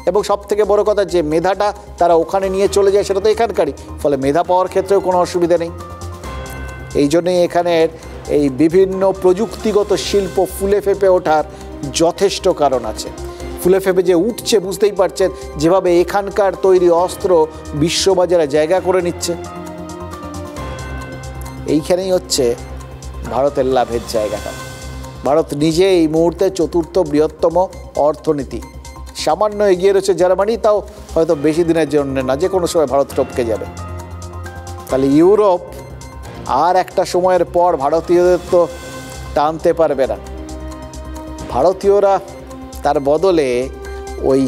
এবং সবথেকে বড় কথা যে মেধাটা তারা ওখানে নিয়ে চলে যায় সেটা তো এখানকারই, ফলে মেধা পাওয়ার ক্ষেত্রেও কোনো অসুবিধা নেই। এই জন্যই এখানের এই বিভিন্ন প্রযুক্তিগত শিল্প ফুলে ফেঁপে ওঠার যথেষ্ট কারণ আছে। ফুলে ফেঁপে যে উঠছে বুঝতেই পারছেন, যেভাবে এখানকার তৈরি অস্ত্র বিশ্ববাজারে জায়গা করে নিচ্ছে। এইখানেই হচ্ছে ভারতের লাভের জায়গাটা। ভারত নিজে এই মুহূর্তে 4র্থ বৃহত্তম অর্থনীতি, সামান্য এগিয়ে রয়েছে জার্মানি, তাও হয়তো বেশি দিনের জন্য না, যে কোনো সময় ভারত টপকে যাবে। তাহলে ইউরোপ আর একটা সময়ের পর ভারতীয়দের তো টানতে পারবে না। ভারতীয়রা তার বদলে ওই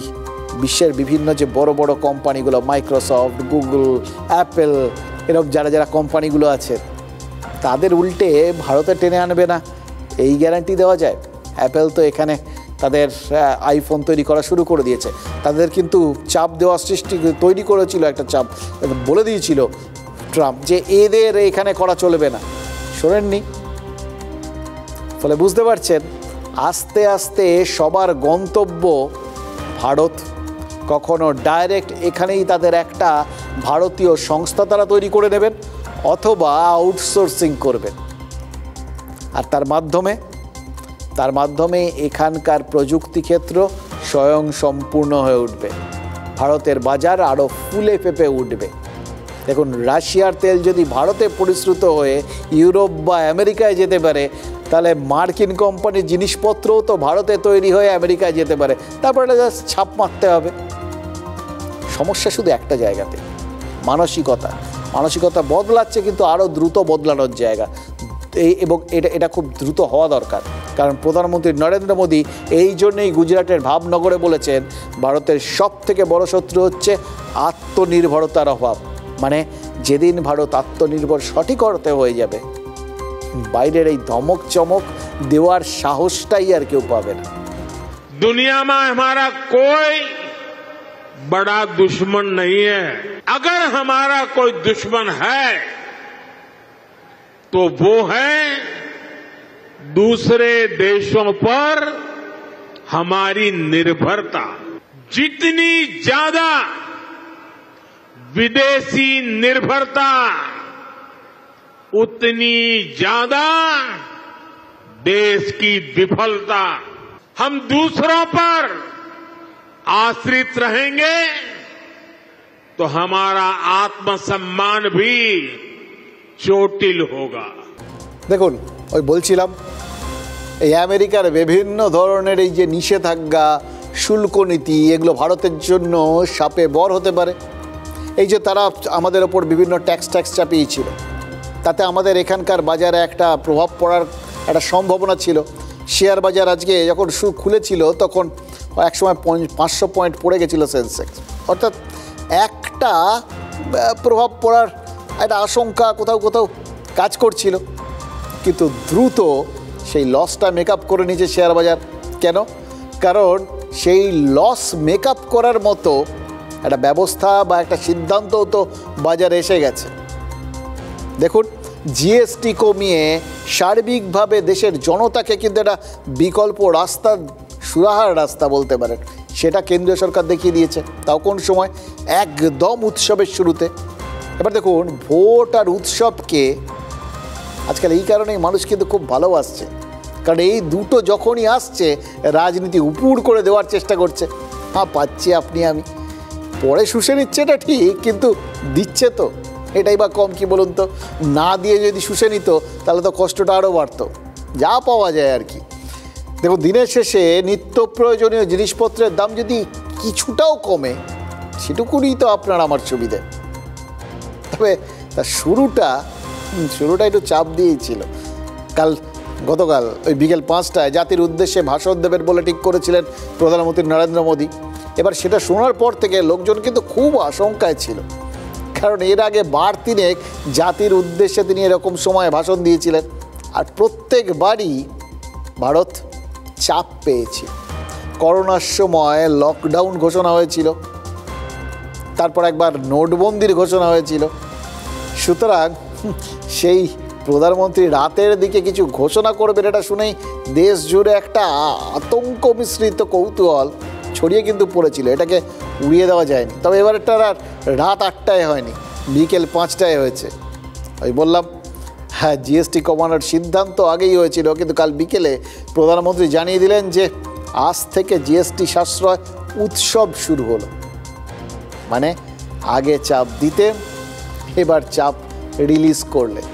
বিশ্বের বিভিন্ন যে বড় বড় কোম্পানিগুলো, মাইক্রোসফট, গুগল, অ্যাপেল, এরকম যারা যারা কোম্পানিগুলো আছে, তাদের উল্টে ভারতে টেনে আনবে না, এই গ্যারান্টি দেওয়া যায়। অ্যাপেল তো এখানে তাদের আইফোন তৈরি করা শুরু করে দিয়েছে। তাদের কিন্তু চাপ দেওয়া তৈরি করেছিল, একটা চাপ বলে দিয়েছিল ট্রাম্প যে এদের এখানে করা চলবে না, শোনেননি। ফলে বুঝতে পারছেন আস্তে আস্তে সবার গন্তব্য ভারত। কখনো ডাইরেক্ট এখানেই তাদের একটা ভারতীয় সংস্থা তারা তৈরি করে নেবেন, অথবা আউটসোর্সিং করবেন, আর তার মাধ্যমে এখানকার প্রযুক্তি ক্ষেত্র স্বয়ং সম্পূর্ণ হয়ে উঠবে। ভারতের বাজার আরও ফুলে ফেঁপে উঠবে। দেখুন, রাশিয়ার তেল যদি ভারতে পরিশ্রুত হয়ে ইউরোপ বা আমেরিকায় যেতে পারে, তাহলে মার্কিন কোম্পানির জিনিসপত্রও তো ভারতে তৈরি হয়ে আমেরিকায় যেতে পারে। তারপরে জাস্ট ছাপ মারতে হবে। সমস্যা শুধু একটা জায়গাতে, মানসিকতা বদলাচ্ছে, কিন্তু আরও দ্রুত বদলানোর জায়গা, এবং এটা খুব দ্রুত হওয়া দরকার। কারণ প্রধানমন্ত্রী নরেন্দ্র মোদী এই জন্যই গুজরাটের ভাবনগরে বলেছেন ভারতের সবথেকে বড় শত্রু হচ্ছে আত্মনির্ভরতার অভাব। মানে যেদিন ভারত আত্মনির্ভর সঠিক অর্থে হয়ে যাবে, বাইরের এই ধমক চমক দেওয়ার সাহসটাই আর কেউ পাবে না। दुनिया में हमारा कोई बड़ा दुश्मन नहीं है। अगर हमारा कोई दुश्मन है तो वो है दूसरे देशों पर हमारी निर्भरता। जितनी ज्यादा विदेशी निर्भरता, उतनी ज्यादा देश की विफलता। हम दूसरों पर आश्रित रहेंगे तो हमारा आत्मसम्मान भी चोटिल होगा। দেখুন, ওই বলছিলাম এই আমেরিকার বিভিন্ন ধরনের এই যে নিষেধাজ্ঞা, শুল্ক নীতি, এগুলো ভারতের জন্য শাপে বর হতে পারে। এই যে তারা আমাদের ওপর বিভিন্ন ট্যাক্স চাপিয়েছিল, তাতে আমাদের এখানকার বাজারে একটা প্রভাব পড়ার একটা সম্ভাবনা ছিল। শেয়ার বাজার আজকে যখন খুলেছিল তখন একসময় 500 পয়েন্ট পড়ে গেছিল সেন্সেক্স, অর্থাৎ একটা প্রভাব পড়ার একটা আশঙ্কা কোথাও কোথাও কাজ করছিল, কিন্তু দ্রুত সেই লসটা মেকআপ করে নিয়েছে শেয়ার বাজার। কেন? কারণ সেই লস মেকআপ করার মতো একটা ব্যবস্থা বা একটা সিদ্ধান্তও তো বাজারে এসে গেছে। দেখুন, জিএসটি কমিয়ে সার্বিকভাবে দেশের জনতাকে কিন্তু একটা বিকল্প রাস্তা, সুরাহার রাস্তা বলতে পারেন, সেটা কেন্দ্রীয় সরকার দেখিয়ে দিয়েছে। তাও কোন সময়? একদম উৎসবের শুরুতে। এবার দেখুন, ভোট আর উৎসবকে আজকাল এই কারণেই মানুষ কিন্তু খুব ভালোবাসছে, কারণ এই দুটো যখনই আসছে রাজনীতি উপুড় করে দেওয়ার চেষ্টা করছে। হ্যাঁ, পাচ্ছি আপনি আমি, পরে শুষে নিচ্ছে এটা ঠিক, কিন্তু দিচ্ছে তো, এটাই বা কম কি বলুন তো? না দিয়ে যদি শুষে নিত তাহলে তো কষ্টটা আরও বাড়তো, যা পাওয়া যায় আর কি। দেখুন, দিনের শেষে নিত্য প্রয়োজনীয় জিনিসপত্রের দাম যদি কিছুটাও কমে, সেটুকুনই তো আপনার আমার সুবিধে। তবে তার শুরুটা একটু চাপ দিয়েই ছিল। গতকাল ওই বিকেল 5টায় জাতির উদ্দেশ্যে ভাষণ দেবেন বলে ঠিক করেছিলেন প্রধানমন্ত্রী নরেন্দ্র মোদী। এবার সেটা শোনার পর থেকে লোকজন কিন্তু খুব আশঙ্কায় ছিল, কারণ এর আগে বার তিনেক জাতির উদ্দেশ্যে তিনি এরকম সময় ভাষণ দিয়েছিলেন, আর প্রত্যেকবারই ভারত চাপ পেয়েছে। করোনার সময় লকডাউন ঘোষণা হয়েছিল, তারপর একবার নোটবন্দির ঘোষণা হয়েছিল। সুতরাং সেই প্রধানমন্ত্রী রাতের দিকে কিছু ঘোষণা করবেন এটা শুনেই দেশ জুড়ে একটা আতঙ্ক মিশ্রিত কৌতূহল ছড়িয়ে কিন্তু পড়েছিল, এটাকে উড়িয়ে দেওয়া যায়নি। তবে এবার এটা আর রাত 8টায় হয়নি, বিকেল 5টায় হয়েছে। ওই বললাম, হ্যাঁ, জিএসটি কমানোর সিদ্ধান্ত আগেই হয়েছিল, কিন্তু কাল বিকেলে প্রধানমন্ত্রী জানিয়ে দিলেন যে আজ থেকে জিএসটি সাশ্রয় উৎসব শুরু হলো। মানে আগে চাপ দিতেন, এবার চাপ রিলিজ করলেন,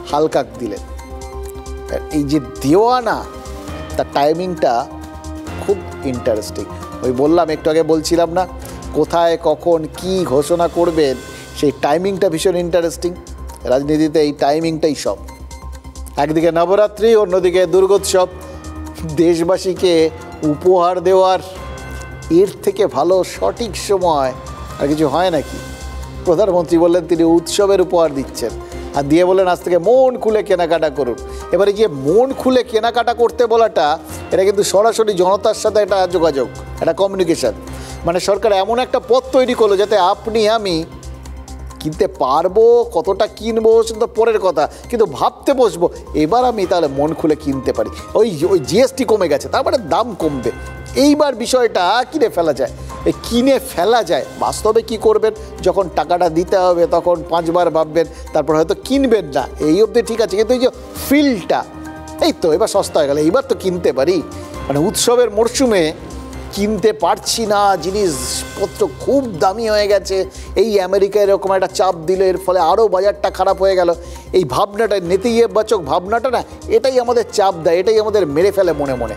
হালকা দিলেন। এই যে দেওয়া না, তার টাইমিংটা খুব ইন্টারেস্টিং। ওই বললাম, একটু আগে বলছিলাম না, কোথায় কখন কি ঘোষণা করবেন, সেই টাইমিংটা ভীষণ ইন্টারেস্টিং। রাজনীতিতে এই টাইমিংটাই সব। একদিকে নবরাত্রি, অন্যদিকে দুর্গোৎসব। দেশবাসীকে উপহার দেওয়ার এর থেকে ভালো সঠিক সময় আর কিছু হয় নাকি? প্রধানমন্ত্রী বললেন তিনি উৎসবের উপহার দিচ্ছেন, আর দিয়ে বললেন আজ থেকে মন খুলে কেনাকাটা করুন। এবারে যে মন খুলে কেনাকাটা করতে বলাটা, এটা কিন্তু সরাসরি জনতার সাথে একটা যোগাযোগ, একটা কমিউনিকেশান। মানে সরকার এমন একটা পথ তৈরি করলো যাতে আপনি আমি কিনতে পারবো, কতটা কিনবো সেটা পরের কথা, কিন্তু ভাবতে বসবো এবার আমি তাহলে মন খুলে কিনতে পারি। ওই জিএসটি কমে গেছে, তারপরে দাম কমবে, এইবার বিষয়টা কিনে ফেলা যায়। এই কিনে ফেলা যায়, বাস্তবে কি করবেন? যখন টাকাটা দিতে হবে তখন 5 বার ভাববেন, তারপর হয়তো কিনবেন না। এই অবধি ঠিক আছে, কিন্তু এই যে ফিলটা, এই তো এবার সস্তা হয়ে গেল, এইবার তো কিনতে পারি। মানে উৎসবের মরশুমে কিনতে পারছি না, জিনিসপত্র খুব দামি হয়ে গেছে, এই আমেরিকা এরকম একটা চাপ দিল, এর ফলে আরও বাজারটা খারাপ হয়ে গেল। এই ভাবনাটা, নেতিবাচক ভাবনাটা না, এটাই আমাদের চাপ দেয়, এটাই আমাদের মেরে ফেলে মনে মনে।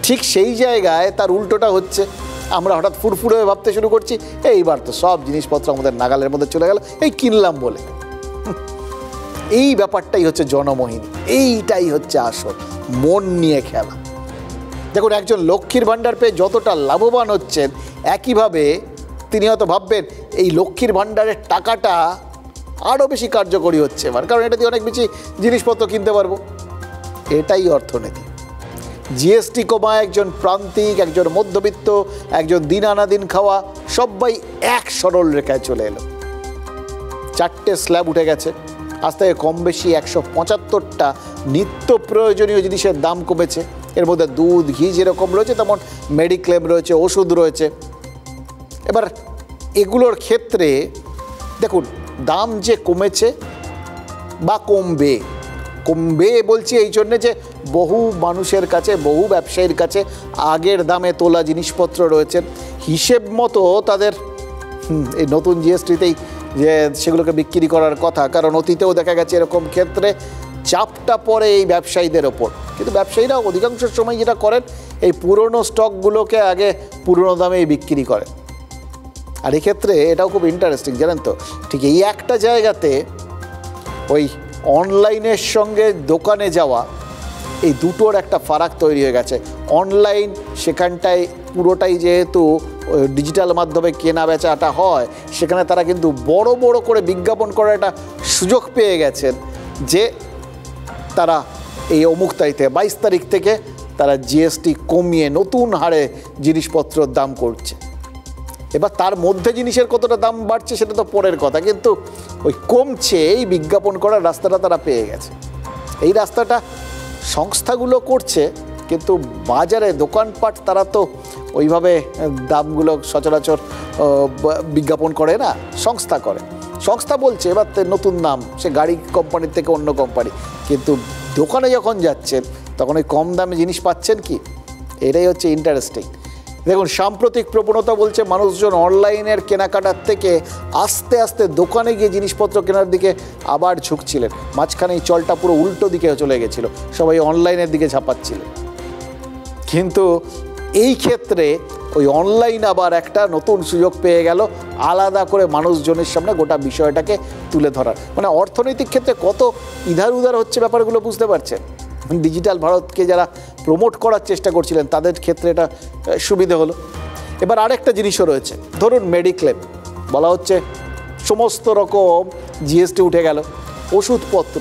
ঠিক সেই জায়গায় তার উল্টোটা হচ্ছে, আমরা হঠাৎ ফুরফুরে হয়ে ভাবতে শুরু করছি এইবার তো সব জিনিসপত্র আমাদের নাগালের মধ্যে চলে গেল, এই কিনলাম বলে। এই ব্যাপারটাই হচ্ছে জনমোহিনী, এইটাই হচ্ছে আসল মন নিয়ে খেলা। দেখুন, একজন লক্ষ্মীর ভাণ্ডার পেয়ে যতটা লাভবান হচ্ছেন, একইভাবে তিনি হয়তো ভাববেন এই লক্ষ্মীর ভাণ্ডারের টাকাটা আরও বেশি কার্যকরী হচ্ছে এবার, কারণ এটা দিয়ে অনেক বেশি জিনিসপত্র কিনতে পারবো। এটাই অর্থনীতি। জিএসটি কমায় একজন প্রান্তিক, একজন মধ্যবিত্ত, একজন দিন আনা দিন খাওয়া, সবাই এক সরল রেখায় চলে এলো। 4টে স্ল্যাব উঠে গেছে, আজ থেকে কম বেশি 175টা নিত্য প্রয়োজনীয় জিনিসের দাম কমেছে। এর মধ্যে দুধ, ঘি যেরকম রয়েছে তেমন মেডিক্লেম রয়েছে, ওষুধ রয়েছে। এবার এগুলোর ক্ষেত্রে দেখুন, দাম যে কমেছে বা কমবে বলছি এই জন্যে যে বহু মানুষের কাছে, বহু ব্যবসায়ীর কাছে আগের দামে তোলা জিনিসপত্র রয়েছে, হিসেব মতো তাদের এই নতুন জিএসটিতেই যে সেগুলোকে বিক্রি করার কথা, কারণ অতীতেও দেখা গেছে এরকম ক্ষেত্রে চাপটা পড়ে এই ব্যবসায়ীদের ওপর। কিন্তু ব্যবসায়ীরা অধিকাংশ সময় যেটা করেন, এই পুরনো স্টকগুলোকে আগে পুরনো দামেই বিক্রি করেন। আর এক্ষেত্রে এটাও খুব ইন্টারেস্টিং, জানেন তো, ঠিক এই একটা জায়গাতে ওই অনলাইনের সঙ্গে দোকানে যাওয়া, এই দুটোর একটা ফারাক তৈরি হয়ে গেছে। অনলাইন সেখানটায় পুরোটাই যেহেতু ডিজিটাল মাধ্যমে কেনা বেচাটা হয়, সেখানে তারা কিন্তু বড় বড় করে বিজ্ঞাপন করার একটা সুযোগ পেয়ে গেছেন যে তারা এই অমুক তারিখে 22 তারিখ থেকে তারা জিএসটি কমিয়ে নতুন হারে জিনিসপত্রের দাম করছে। এবার তার মধ্যে জিনিসের কতটা দাম বাড়ছে সেটা তো পরের কথা, কিন্তু ওই কমছে এই বিজ্ঞাপন করার রাস্তাটা তারা পেয়ে গেছে। এই রাস্তাটা সংস্থাগুলো করছে, কিন্তু বাজারে দোকানপাট তারা তো ওইভাবে দামগুলো সচরাচর বিজ্ঞাপন করে না, সংস্থা করে। সংস্থা বলছে এবার নতুন দাম, সে গাড়ি কোম্পানির থেকে অন্য কোম্পানি, কিন্তু দোকানে যখন যাচ্ছেন তখন ওই কম দামে জিনিস পাচ্ছেন কি? এটাই হচ্ছে ইন্টারেস্টিং। দেখুন, সাম্প্রতিক প্রবণতা বলছে মানুষজন অনলাইনের কেনাকাটার থেকে আস্তে আস্তে দোকানে গিয়ে জিনিসপত্র কেনার দিকে আবার ঝুঁকছিলেন। মাঝখানে এই চলটা পুরো উল্টো দিকে চলে গেছিল, সবাই অনলাইনের দিকে ঝাঁপাচ্ছিলেন। কিন্তু এই ক্ষেত্রে ওই অনলাইন আবার একটা নতুন সুযোগ পেয়ে গেল আলাদা করে মানুষজনের সামনে গোটা বিষয়টাকে তুলে ধরার। মানে অর্থনৈতিক ক্ষেত্রে কত ইধার উধার হচ্ছে ব্যাপারগুলো বুঝতে পারছেন। ডিজিটাল ভারতকে যারা প্রমোট করার চেষ্টা করছিলেন তাদের ক্ষেত্রে এটা সুবিধে হলো। এবার আরেকটা জিনিসও রয়েছে, ধরুন মেডিক্লেম বলা হচ্ছে সমস্ত রকম জিএসটি উঠে গেল, ওষুধপত্র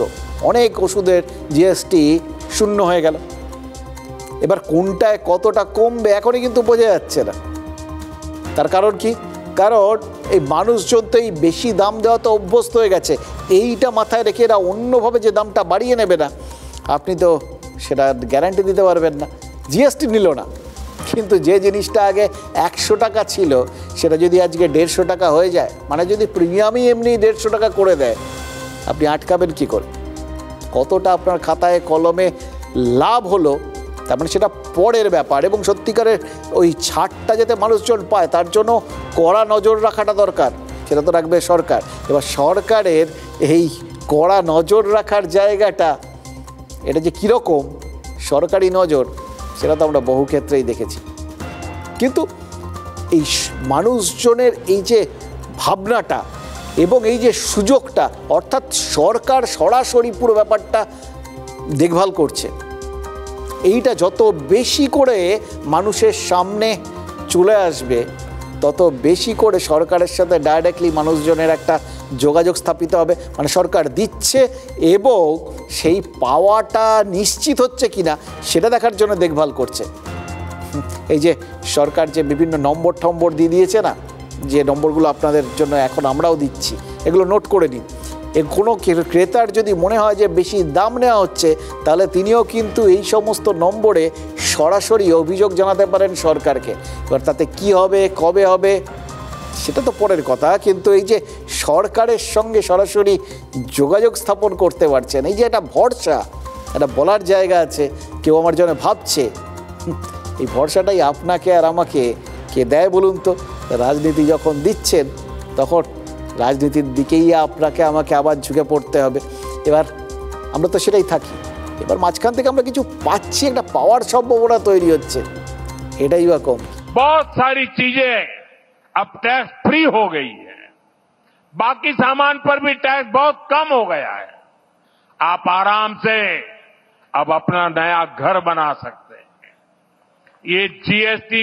অনেক ওষুধের জিএসটি শূন্য হয়ে গেল। এবার কোনটায় কতটা কমবে এখনই কিন্তু বোঝা যাচ্ছে না। তার কারণ কি? কারণ এই মানুষজন তো এই বেশি দাম দেওয়া তো অভ্যস্ত হয়ে গেছে, এইটা মাথায় রেখে এরা অন্যভাবে যে দামটা বাড়িয়ে নেবে না, আপনি তো সেটা গ্যারান্টি দিতে পারবেন না। জিএসটি নিল না, কিন্তু যে জিনিসটা আগে 100 টাকা ছিল সেটা যদি আজকে 150 টাকা হয়ে যায়, মানে যদি প্রিমিয়ামই এমনি 150 টাকা করে দেয়, আপনি আটকাবেন কি করে? কতটা আপনার খাতায় কলমে লাভ হলো তার মানে সেটা পরের ব্যাপার। এবং সত্যিকারের ওই ছাড়টা যাতে মানুষজন পায় তার জন্য কড়া নজর রাখাটা দরকার, সেটা তো রাখবে সরকার। এবার সরকারের এই কড়া নজর রাখার জায়গাটা এটা যে কীরকম সরকারি নজর সেটা তো আমরা বহু ক্ষেত্রেই দেখেছি। কিন্তু এই মানুষজনের এই যে ভাবনাটা এবং এই যে সুযোগটা, অর্থাৎ সরকার সরাসরি পুরো ব্যাপারটা দেখভাল করছে, এইটা যত বেশি করে মানুষের সামনে চলে আসবে তত বেশি করে সরকারের সাথে ডাইরেক্টলি মানুষজনের একটা যোগাযোগ স্থাপিত হবে। মানে সরকার দিচ্ছে এবং সেই পাওয়াটা নিশ্চিত হচ্ছে কিনা সেটা দেখার জন্য দেখভাল করছে। এই যে সরকার যে বিভিন্ন নম্বর দিয়ে দিয়েছে না, যে নম্বরগুলো আপনাদের জন্য এখন আমরাও দিচ্ছি, এগুলো নোট করে নিন। কোনো ক্রেতার যদি মনে হয় যে বেশি দাম নেওয়া হচ্ছে, তাহলে তিনিও কিন্তু এই সমস্ত নম্বরে সরাসরি অভিযোগ জানাতে পারেন সরকারকে। এবার তাতে কি হবে, কবে হবে সেটা তো পরের কথা, কিন্তু এই যে সরকারের সঙ্গে সরাসরি যোগাযোগ স্থাপন করতে পারছেন, এই যে একটা ভরসা, একটা বলার জায়গা আছে, কেউ আমার জন্য ভাবছে, এই ভরসাটাই আপনাকে আর আমাকে কে দেয় বলুন তো? রাজনীতি যখন দিচ্ছেন তখন রাজনীতির দিকেই আপনাকে আমাকে আবার ঝুঁকে পড়তে হবে। এবার আমরা তো সেটাই থাকি, এবার মাঝখান থেকে আমরা কিছু পাচ্ছি, একটা পাওয়ার সম্ভাবনা তৈরি হচ্ছে, এটাই বা কম। बहुत सारी चीजें अब टैक्स फ्री हो गई है, बाकी सामान पर भी टैक्स बहुत कम हो गया है। आप आराम से अब अपना नया घर बना सकते हैं। ये जीएसटी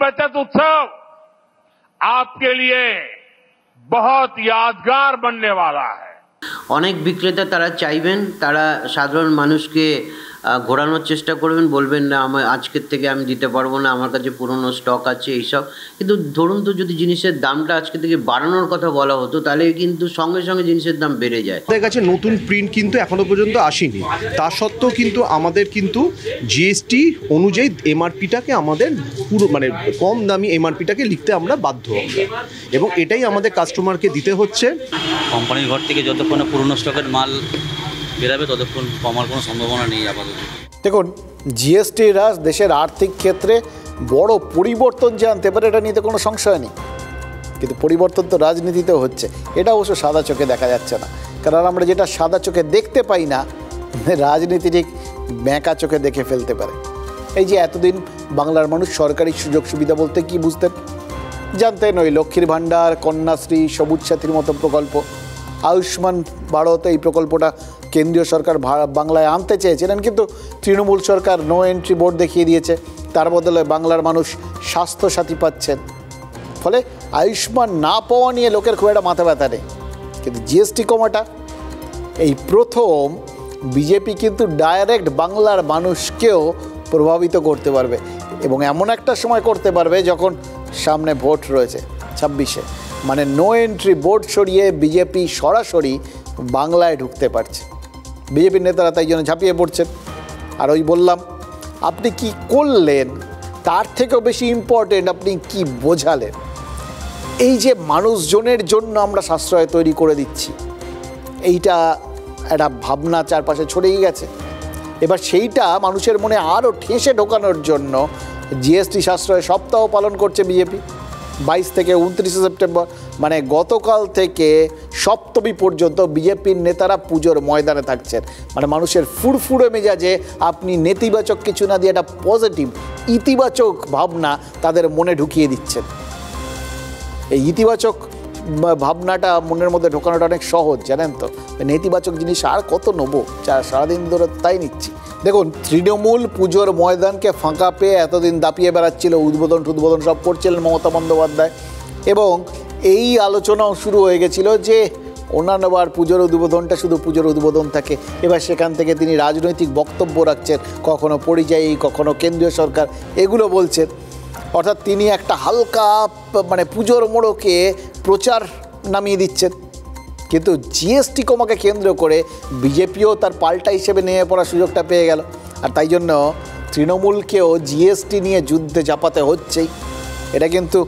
बचत उत्सव आपके लिए बहुत यादगार बनने वाला है। অনেক বিক্রেতা তারা চাইবেন, তারা সাধারণ মানুষকে ঘোরানোর চেষ্টা করবেন, বলবেন না আমার আজকের থেকে আমি দিতে পারবো না, আমার কাছে পুরনো স্টক আছে এইসব। কিন্তু ধরুন তো যদি জিনিসের দামটা আজকে থেকে বাড়ানোর কথা বলা হতো, তাহলে কিন্তু সঙ্গে সঙ্গে জিনিসের দাম বেড়ে যায়। আমাদের কাছে নতুন প্রিন্ট কিন্তু এখনো পর্যন্ত আসেনি, তা সত্ত্বেও কিন্তু আমাদের কিন্তু জিএসটি অনুযায়ী এমআরপিটাকে আমাদের পুরো মানে কম দামি এমআরপিটাকে লিখতে আমরা বাধ্য, এবং এটাই আমাদের কাস্টমারকে দিতে হচ্ছে। কোম্পানির ঘর থেকে যতক্ষণ পুরনো স্টকের মাল বেরাবে ততক্ষণ কমার কোনো সম্ভাবনা নেই আপাতত। দেখুন, জিএসটি রাজ দেশের আর্থিক ক্ষেত্রে বড় পরিবর্তন যে আনতে পারে এটা নিয়ে তো কোনো সংশয় নেই, কিন্তু পরিবর্তন তো রাজনীতিতেও হচ্ছে। এটা অবশ্য সাদা চোখে দেখা যাচ্ছে না, কারণ আমরা যেটা সাদা চোখে দেখতে পাই না, রাজনীতি ঠিক ব্যাঁকা চোখে দেখে ফেলতে পারে। এই যে এতদিন বাংলার মানুষ সরকারি সুযোগ সুবিধা বলতে কি বুঝতেন? জানতেন ওই লক্ষ্মীর ভাণ্ডার, কন্যাশ্রী, সবুজ সাথীর মতো প্রকল্প, আয়ুষ্মান ভারত, এই প্রকল্পটা কেন্দ্রীয় সরকার বাংলায় আনতে চেয়েছিলেন, কিন্তু তৃণমূল সরকার নো এন্ট্রি বোর্ড দেখিয়ে দিয়েছে। তার বদলে বাংলার মানুষ স্বাস্থ্যসাথী পাচ্ছেন, ফলে আয়ুষ্মান না পাওয়া নিয়ে লোকের খুব একটা মাথা ব্যথা নেই। কিন্তু জিএসটি কমাটা এই প্রথম বিজেপি কিন্তু ডাইরেক্ট বাংলার মানুষকেও প্রভাবিত করতে পারবে। এবং এমন একটা সময় করতে পারবে যখন সামনে ভোট রয়েছে 26-এ, মানে নো এন্ট্রি বোর্ড সরিয়ে বিজেপি সরাসরি বাংলায় ঢুকতে পারছে। বিজেপির নেতারা তাই জন্য ঝাঁপিয়ে পড়ছেন। আর ওই বললাম, আপনি কি করলেন তার থেকেও বেশি ইম্পর্টেন্ট আপনি কি বোঝালেন। এই যে মানুষজনের জন্য আমরা সাশ্রয় তৈরি করে দিচ্ছি, এইটা একটা ভাবনা চারপাশে ছড়িয়ে গেছে। এবার সেইটা মানুষের মনে আরও ঠেসে ঢোকানোর জন্য জিএসটি সাশ্রয় সপ্তাহ পালন করছে বিজেপি। 22 থেকে 29 সেপ্টেম্বর, মানে গতকাল থেকে সপ্তমী পর্যন্ত বিজেপির নেতারা পুজোর ময়দানে থাকছেন। মানে মানুষের ফুরফুরে মেজাজে আপনি নেতিবাচক কিছু না দিয়ে একটা পজিটিভ ইতিবাচক ভাবনা তাদের মনে ঢুকিয়ে দিচ্ছেন। এই ইতিবাচক ভাবনাটা মনের মধ্যে ঢোকানোটা অনেক সহজ, জানেন তো। নেতিবাচক জিনিস আর কত নেবো, সারাদিন ধরে তাই নিচ্ছি। দেখুন, তৃণমূল পুজোর ময়দানকে ফাঁকা পেয়ে এতদিন দাপিয়ে বেড়াচ্ছিল, উদ্বোধন সব করছিলেন মমতা বন্দ্যোপাধ্যায়, এবং এই আলোচনাও শুরু হয়ে গেছিল যে অন্যান্যবার পুজোর উদ্বোধনটা শুধু পুজোর উদ্বোধন থাকে। এবার সেখান থেকে তিনি রাজনৈতিক বক্তব্য রাখছেন, কখনো পরিযায়ী, কখনো কেন্দ্রীয় সরকার, এগুলো বলছেন। অর্থাৎ তিনি একটা হালকা মানে পুজোর মোড়কে প্রচার নামিয়ে দিচ্ছেন। কিন্তু জিএসটি কমাকে কেন্দ্র করে বিজেপিও তার পাল্টা হিসেবে নেমে পড়ার সুযোগটা পেয়ে গেল। আর তাই জন্য তৃণমূলকেও জিএসটি নিয়ে যুদ্ধে ঝাঁপাতে হচ্ছেই। এটা কিন্তু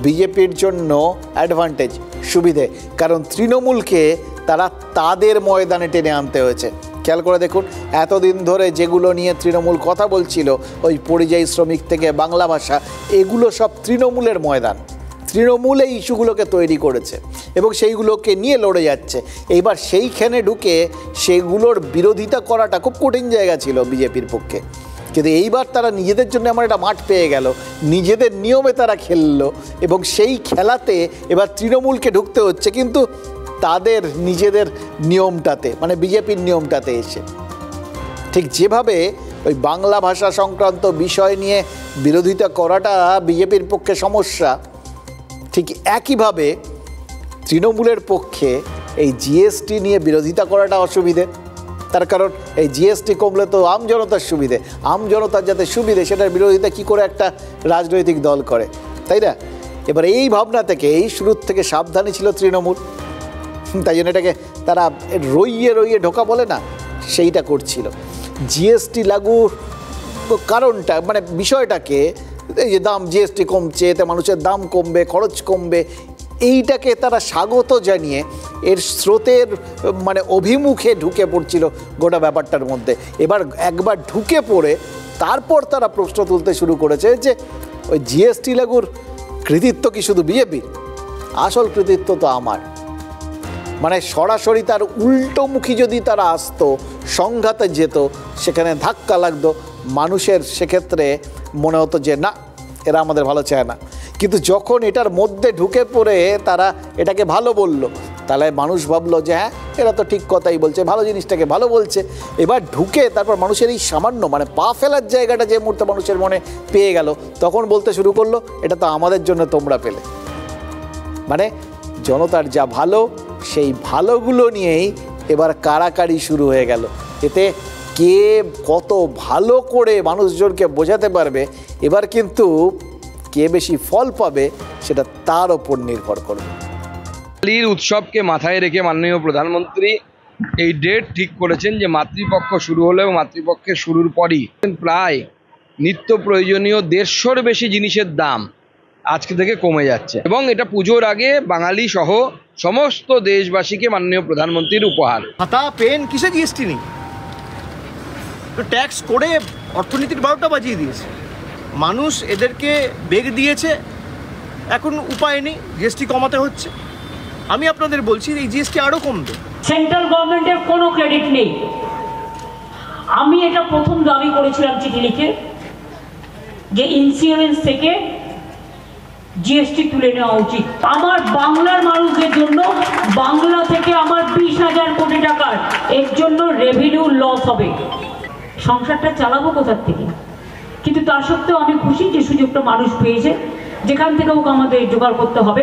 বিজেপির জন্য অ্যাডভান্টেজ, সুবিধে, কারণ তৃণমূলকে তারা তাদের ময়দানে টেনে আনতে হয়েছে। খেয়াল করে দেখুন, এতদিন ধরে যেগুলো নিয়ে তৃণমূল কথা বলছিল, ওই পরিযায়ী শ্রমিক থেকে বাংলা ভাষা, এগুলো সব তৃণমূলের ময়দান। তৃণমূল এই ইস্যুগুলোকে তৈরি করেছে এবং সেইগুলোকে নিয়ে লড়ে যাচ্ছে। এইবার সেইখানে ঢুকে সেগুলোর বিরোধিতা করাটা খুব কঠিন জায়গা ছিল বিজেপির পক্ষে। কিন্তু এইবার তারা নিজেদের জন্য আমার একটা মাঠ পেয়ে গেল, নিজেদের নিয়মে তারা খেললো এবং সেই খেলাতে এবার তৃণমূলকে ঢুকতে হচ্ছে, কিন্তু তাদের নিজেদের নিয়মটাতে, মানে বিজেপির নিয়মটাতে এসে। ঠিক যেভাবে ওই বাংলা ভাষা সংক্রান্ত বিষয় নিয়ে বিরোধিতা করাটা বিজেপির পক্ষে সমস্যা, ঠিক একইভাবে তৃণমূলের পক্ষে এই জিএসটি নিয়ে বিরোধিতা করাটা অসুবিধে। তার কারণ এই জিএসটি কমলে তো আমজনতার সুবিধে, আমজনতার যাতে সুবিধে সেটার বিরোধিতা কি করে একটা রাজনৈতিক দল করে, তাই না? এবার এই ভাবনা থেকে, এই শুরুর থেকে সাবধানী ছিল তৃণমূল। তাই জন্য এটাকে তারা রইয়ে ঢোকা বলে না, সেইটা করছিল। জিএসটি লাগুর কারণটা, মানে বিষয়টাকে, এই যে দাম জিএসটি কমছে, এতে মানুষের দাম কমবে, খরচ কমবে, এইটাকে তারা স্বাগত জানিয়ে এর স্রোতের মানে অভিমুখে ঢুকে পড়ছিল গোটা ব্যাপারটার মধ্যে। এবার একবার ঢুকে পড়ে তারপর তারা প্রশ্ন তুলতে শুরু করেছে যে ওই জিএসটি লাগুর কৃতিত্ব কি শুধু বিজেপির? আসল কৃতিত্ব তো আমার। মানে সরাসরি তার উল্টোমুখী যদি তারা আসতো, সংঘাতে যেত, সেখানে ধাক্কা লাগতো, মানুষের সেক্ষেত্রে মনে হতো যে না, এরা আমাদের ভালো চায় না। কিন্তু যখন এটার মধ্যে ঢুকে পড়ে তারা এটাকে ভালো বলল, তাহলে মানুষ ভাবলো যে হ্যাঁ, এরা তো ঠিক কথাই বলছে, ভালো জিনিসটাকে ভালো বলছে। এবার ঢুকে তারপর মানুষের এই সামান্য মানে পা ফেলার জায়গাটা যে মুহূর্তে মানুষের মনে পেয়ে গেল, তখন বলতে শুরু করলো এটা তো আমাদের জন্য তোমরা পেলে। মানে জনতার যা ভালো, সেই ভালোগুলো নিয়েই এবার কাড়াকাড়ি শুরু হয়ে গেল। এতে কে কত ভালো করে মানুষজনকে বোঝাতে পারবে, এবার কিন্তু কে বেশি ফল পাবে সেটা তার ওপর নির্ভর করবে। হোলির উৎসবকে মাথায় রেখে মাননীয় প্রধানমন্ত্রী এই ডেট ঠিক করেছেন যে মাতৃপক্ষ শুরু হলো এবং মাতৃপক্ষের শুরুর পরই প্রায় নিত্য প্রয়োজনীয় 150-র বেশি জিনিসের দাম আজকে থেকে কমে যাচ্ছে, এবং এটা পুজোর আগে বাঙালি সহ সমস্ত দেশবাসীকে মাননীয় প্রধানমন্ত্রীর উপহার। খাতা পেন কিসে জিএসটি নেই, তো ট্যাক্স করে অর্থনীতির 12টা বাজিয়ে দিয়েছে। মানুষ এদেরকে বেগ দিয়েছে, এখন উপায় নেই, জিএসটি কমাতে হচ্ছে। আমি আপনাদের বলছি এই জিএসটি আরও কমবে। সেন্ট্রাল গভর্নমেন্টের কোনো ক্রেডিট নেই। আমি এটা প্রথম দাবি করেছিলাম চিঠি লিখে যে ইন্স্যুরেন্স থেকে জিএসটি তুলে নেওয়া উচিত। আমার বাংলার মানুষদের জন্য বাংলা থেকে আমার 20,000 কোটি টাকার এর জন্য রেভিনিউ লস হবে। সংসারটা চালাবো কোথার থেকে? কিন্তু তা সত্ত্বেও আমি খুশি যে সুযোগটা মানুষ পেয়েছে, যেখান থেকে ওকে আমাদের জোগাড় করতে হবে।